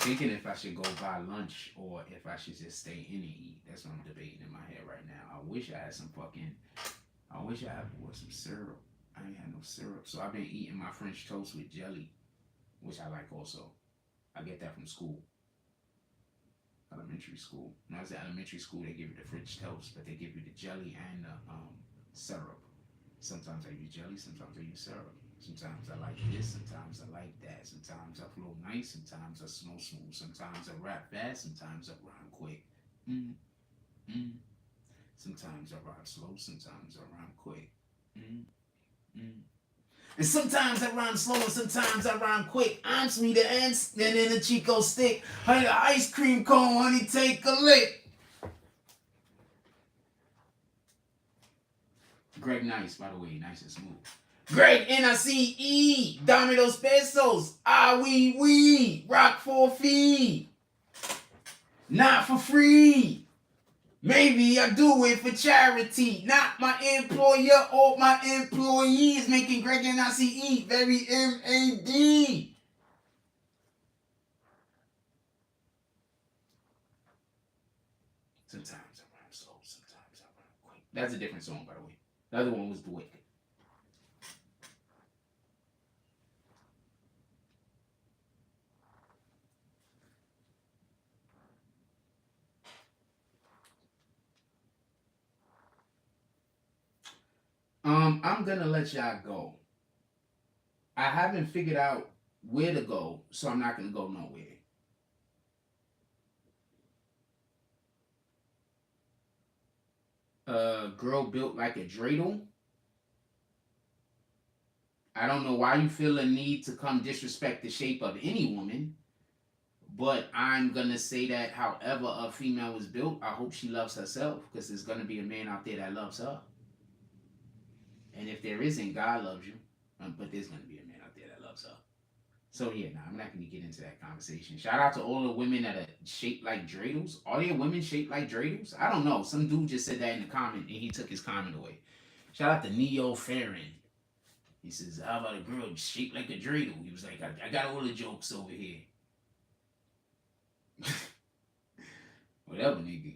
thinking if I should go buy lunch or if I should just stay in and eat. That's what I'm debating in my head right now. I wish I had some syrup. I ain't had no syrup. So I've been eating my French toast with jelly, which I like also. I get that from school. Elementary school. When I was at elementary school, they give you the French toast, but they give you the jelly and the syrup. Sometimes I use jelly, sometimes I use syrup. Sometimes I like this, sometimes I like that. Sometimes I flow nice, sometimes I slow smooth. Sometimes I rap fast, sometimes I rhyme quick. Sometimes I rhyme slow, sometimes I rhyme quick. And sometimes I rhyme slow and sometimes I rhyme quick. I'm sweeter and then a Chico stick. Honey, the ice cream cone, honey, take a lick. Greg Nice, by the way, nice and smooth. Greg N-I-C-E, dame dos pesos. Ah, we, rock for a fee. Not for free. Maybe I do it for charity, not my employer or my employees, making Greg N-I-C-E very M-A-D. Sometimes I rhyme slow, sometimes I rhyme quick. That's a different song, by the way. The other one was The Wicked. I'm gonna let y'all go. I haven't figured out where to go, so I'm not gonna go nowhere. Girl built like a dreidel. I don't know why you feel a need to come disrespect the shape of any woman, but I'm gonna say that however a female is built, I hope she loves herself, because there's gonna be a man out there that loves her. And if there isn't, God loves you. But there's going to be a man out there that loves her. So yeah, I'm not going to get into that conversation. Shout out to all the women that are shaped like dreidels. Are there women shaped like dreidels? I don't know. Some dude just said that in the comment and he took his comment away. Shout out to Neo Farron. He says, how about a girl shaped like a dreidel? He was like, I got all the jokes over here. Whatever, nigga.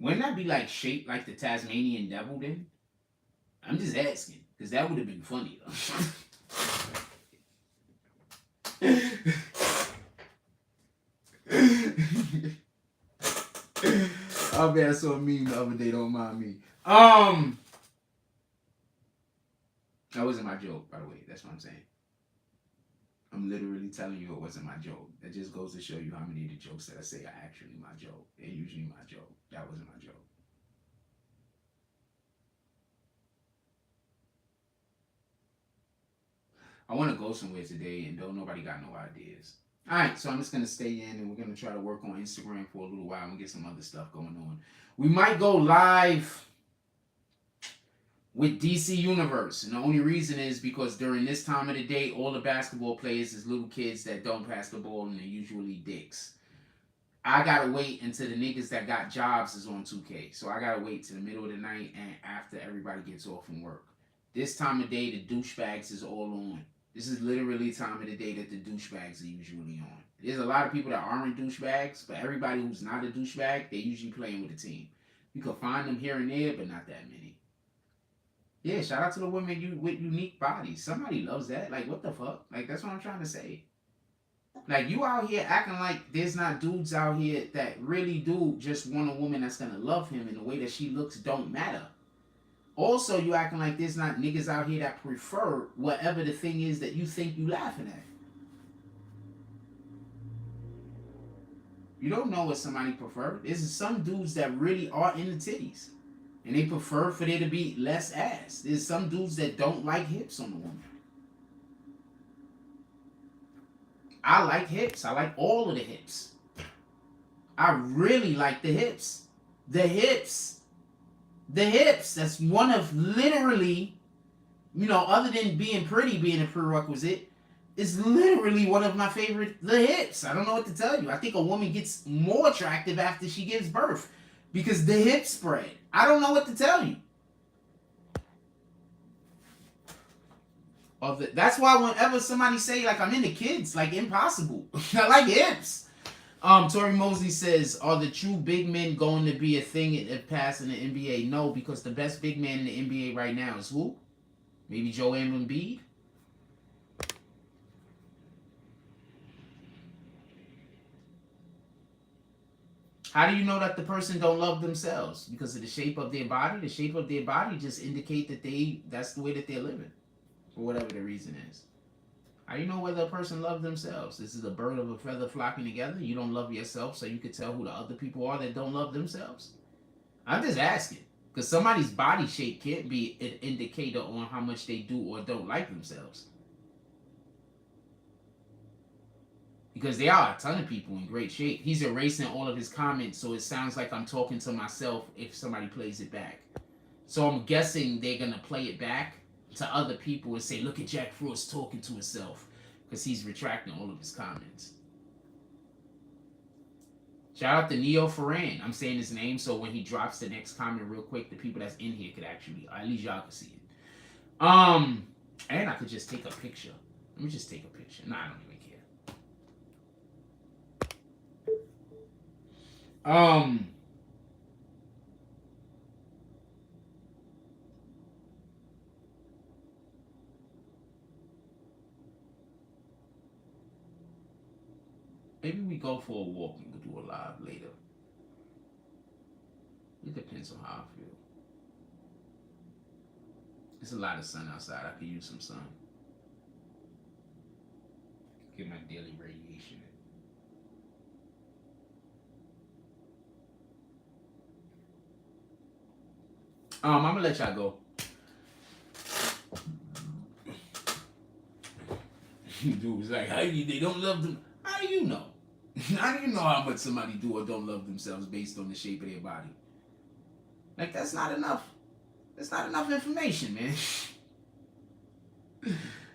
Wouldn't that be like shaped like the Tasmanian devil then? I'm just asking, because that would have been funny though. Oh man, I saw a meme the other day, don't mind me. That wasn't my joke, by the way. That's what I'm saying. I'm literally telling you it wasn't my joke. That just goes to show you how many of the jokes that I say are actually my joke. They're usually my joke. That wasn't my joke. I want to go somewhere today and don't nobody got no ideas. Alright, so I'm just going to stay in and we're going to try to work on Instagram for a little while and get some other stuff going on. We might go live with DC Universe. And the only reason is because during this time of the day, all the basketball players is little kids that don't pass the ball and they're usually dicks. I gotta wait until the niggas that got jobs is on 2K. So I gotta wait till the middle of the night and after everybody gets off from work. This time of day, the douchebags is all on. This is literally time of the day that the douchebags are usually on. There's a lot of people that aren't douchebags, but everybody who's not a douchebag, they're usually playing with the team. You can find them here and there, but not that many. Yeah, shout out to the women with unique bodies. Somebody loves that. Like, what the fuck? Like, that's what I'm trying to say. Like, you out here acting like there's not dudes out here that really do just want a woman that's gonna love him, and the way that she looks don't matter. Also, you acting like there's not niggas out here that prefer whatever the thing is that you think you laughing at. You don't know what somebody prefer. There's some dudes that really are into titties. And they prefer for there to be less ass. There's some dudes that don't like hips on the woman. I like hips. I like all of the hips. I really like the hips. The hips. That's one of literally, other than being pretty being a prerequisite, is literally one of my favorite, the hips. I don't know what to tell you. I think a woman gets more attractive after she gives birth because the hips spread. I don't know what to tell you. That's why whenever somebody say like I'm into kids, like impossible. I like hips. Tori Mosley says, are the true big men going to be a thing if passed in the NBA? No, because the best big man in the NBA right now is who? Maybe Joel Embiid? How do you know that the person don't love themselves? Because of the shape of their body? The shape of their body just indicate that that's the way that they're living. For whatever the reason is. How do you know whether a person loves themselves? This is a bird of a feather flocking together. You don't love yourself, so you could tell who the other people are that don't love themselves? I'm just asking. Because somebody's body shape can't be an indicator on how much they do or don't like themselves. Because there are a ton of people in great shape. He's erasing all of his comments, so it sounds like I'm talking to myself if somebody plays it back. So I'm guessing they're going to play it back to other people and say, look at Jack Frost talking to himself, because he's retracting all of his comments. Shout out to Neo Ferran. I'm saying his name so when he drops the next comment real quick, the people that's in here could actually, at least y'all can see it. And I could just take a picture. Let me just take a picture. Nah, I don't even care. Maybe we go for a walk and we'll do a live later. It depends on how I feel. There's a lot of sun outside. I could use some sun. Get my daily radiation in. I'm gonna let y'all go. Dude's like, they don't love them. How do you know? How do you know how much somebody do or don't love themselves based on the shape of their body? Like, that's not enough. That's not enough information, man.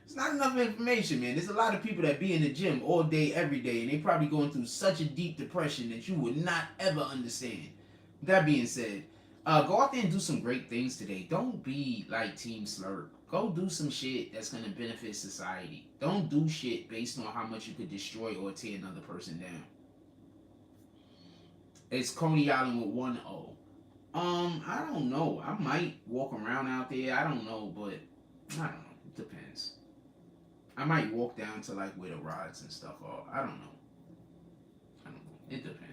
It's not enough information, man. There's a lot of people that be in the gym all day, every day, and they probably going through such a deep depression that you would not ever understand. That being said, go out there and do some great things today. Don't be like Team Slurp. Go do some shit that's going to benefit society. Don't do shit based on how much you could destroy or tear another person down. It's Coney Island with 1-0. I don't know. I might walk around out there. I don't know, but I don't know. It depends. I might walk down to like where the rods and stuff are. I don't know. It depends.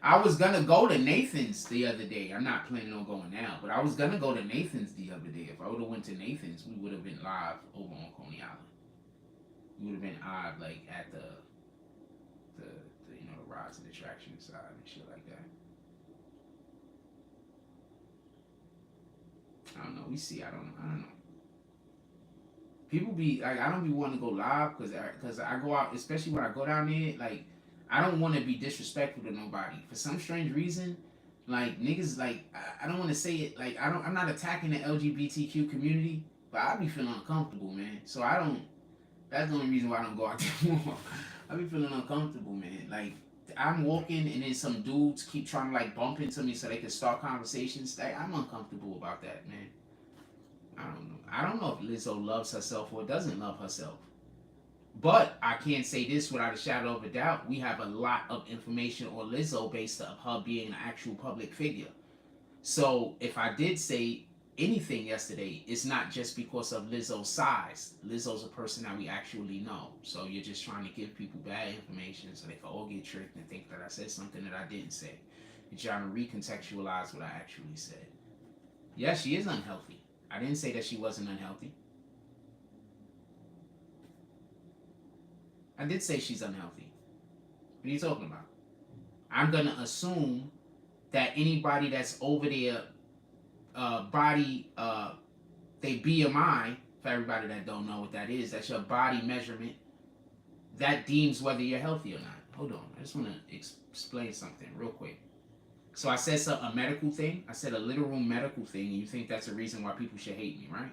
I was gonna go to Nathan's the other day. I'm not planning on going now, but I was gonna go to Nathan's the other day. If I would have went to Nathan's, we would have been live over on Coney Island. We would have been live like at the the rides and attraction side and shit like that. I don't know. We see. I don't know. People be like, I don't be wanting to go live because I go out, especially when I go down there, like. I don't want to be disrespectful to nobody. For some strange reason, like, niggas, like, I don't want to say it, like, I'm not attacking the LGBTQ community, but I be feeling uncomfortable, man. So that's the only reason why I don't go out there more. I be feeling uncomfortable, man. Like, I'm walking and then some dudes keep trying to, like, bump into me so they can start conversations. Like, I'm uncomfortable about that, man. I don't know. I don't know if Lizzo loves herself or doesn't love herself. But I can't say this without a shadow of a doubt. We have a lot of information on Lizzo based on her being an actual public figure. So if I did say anything yesterday, it's not just because of Lizzo's size. Lizzo's a person that we actually know. So you're just trying to give people bad information so they can all get tricked and think that I said something that I didn't say. You're trying to recontextualize what I actually said. Yeah, she is unhealthy. I didn't say that she wasn't unhealthy. I did say she's unhealthy. What are you talking about? I'm going to assume that anybody that's over their body, they BMI, for everybody that don't know what that is, that's your body measurement, that deems whether you're healthy or not. Hold on. I just want to explain something real quick. So I said a medical thing. I said a literal medical thing, and you think that's a reason why people should hate me, right?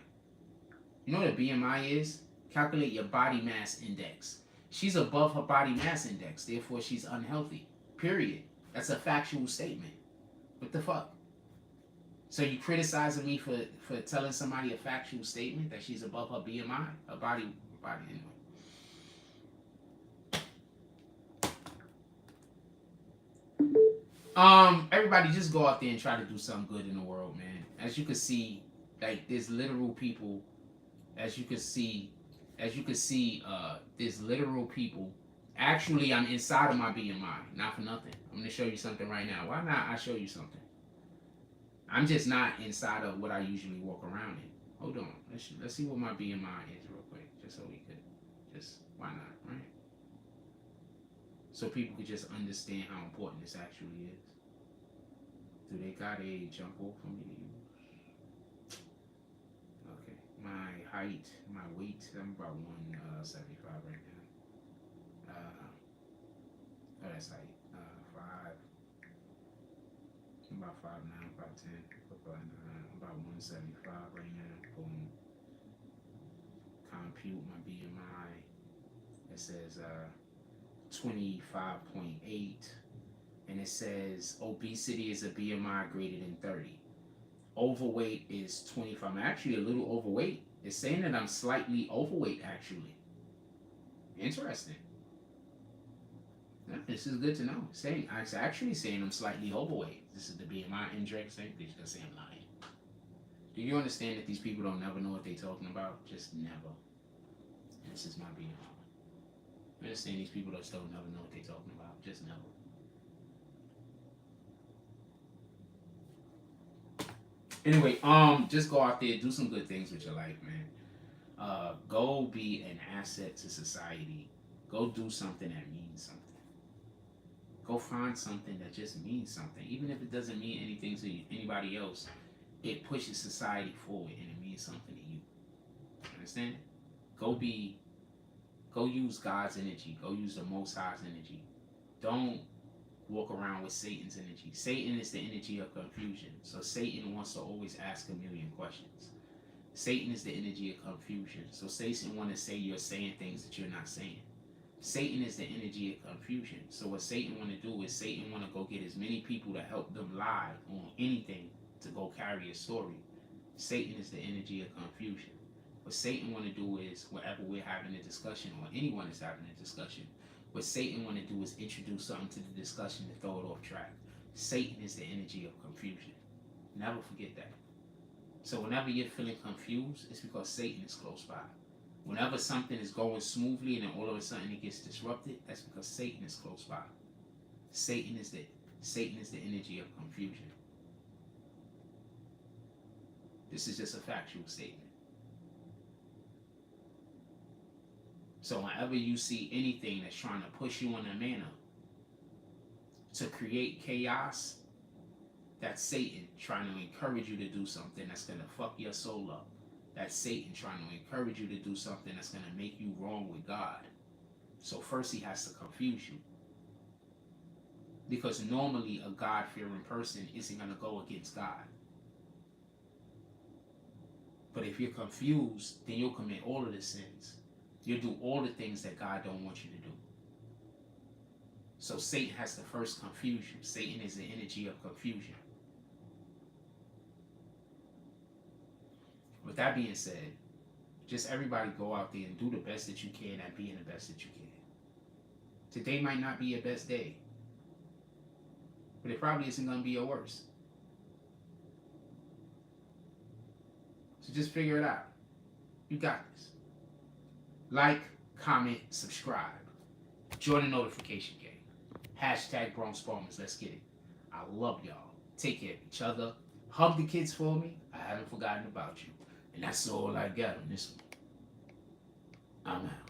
You know what a BMI is? Calculate your body mass index. She's above her body mass index, therefore she's unhealthy. Period. That's a factual statement. What the fuck? So you criticizing me for telling somebody a factual statement that she's above her BMI, her body anyway. Everybody just go out there and try to do something good in the world, man. As you can see, like there's literal people. There's literal people. Actually, I'm inside of my BMI, not for nothing. I'm gonna show you something right now. Why not? I show you something. I'm just not inside of what I usually walk around in. Hold on, let's see what my BMI is real quick, just so we could, why not, right? So people could just understand how important this actually is. Do they got a jump off for me to use? Okay, my height, my weight, I'm about 175 right now. Oh, that's height. 5. I'm about 5'9", 5'10", about 175 right now. Boom. Compute my BMI. It says 25.8, and it says obesity is a BMI greater than 30. Overweight is 25. I'm actually a little overweight. It's saying that I'm slightly overweight, actually. Interesting. Yeah, this is good to know. It's actually saying I'm slightly overweight. This is the BMI index thing. They're just saying I'm lying. Do you understand that these people don't never know what they're talking about? Just never. And this is my BMI. You understand these people that don't never know what they're talking about? Just never. Anyway, just go out there, do some good things with your life, man. Go be an asset to society. Go do something that means something. Go find something that just means something. Even if it doesn't mean anything to anybody else, it pushes society forward and it means something to you. Understand? Go use God's energy. Go use the Most High's energy. Don't walk around with Satan's energy. Satan is the energy of confusion. So Satan wants to always ask a million questions. Satan is the energy of confusion. So Satan wants to say you're saying things that you're not saying. Satan is the energy of confusion. So what Satan want to do is Satan want to go get as many people to help them lie on anything to go carry a story. Satan is the energy of confusion. What Satan want to do is wherever we're having a discussion or anyone is having a discussion, what Satan want to do is introduce something to the discussion to throw it off track. Satan is the energy of confusion. Never forget that. So whenever you're feeling confused, it's because Satan is close by. Whenever something is going smoothly and then all of a sudden it gets disrupted, that's because Satan is close by. Satan is the energy of confusion. This is just a factual statement. So whenever you see anything that's trying to push you in a manner to create chaos, that's Satan trying to encourage you to do something that's going to fuck your soul up. That's Satan trying to encourage you to do something that's going to make you wrong with God. So first he has to confuse you. Because normally a God-fearing person isn't going to go against God. But if you're confused, then you'll commit all of the sins. You'll do all the things that God don't want you to do. So Satan has to first confuse you. Satan is the energy of confusion. With that being said, just everybody go out there and do the best that you can at being the best that you can. Today might not be your best day, but it probably isn't going to be your worst. So just figure it out. You got this. Like, comment, subscribe. Join the notification gang. Hashtag Bronx Farmers. Let's get it. I love y'all. Take care of each other. Hug the kids for me. I haven't forgotten about you. And that's all I got on this one. I'm out.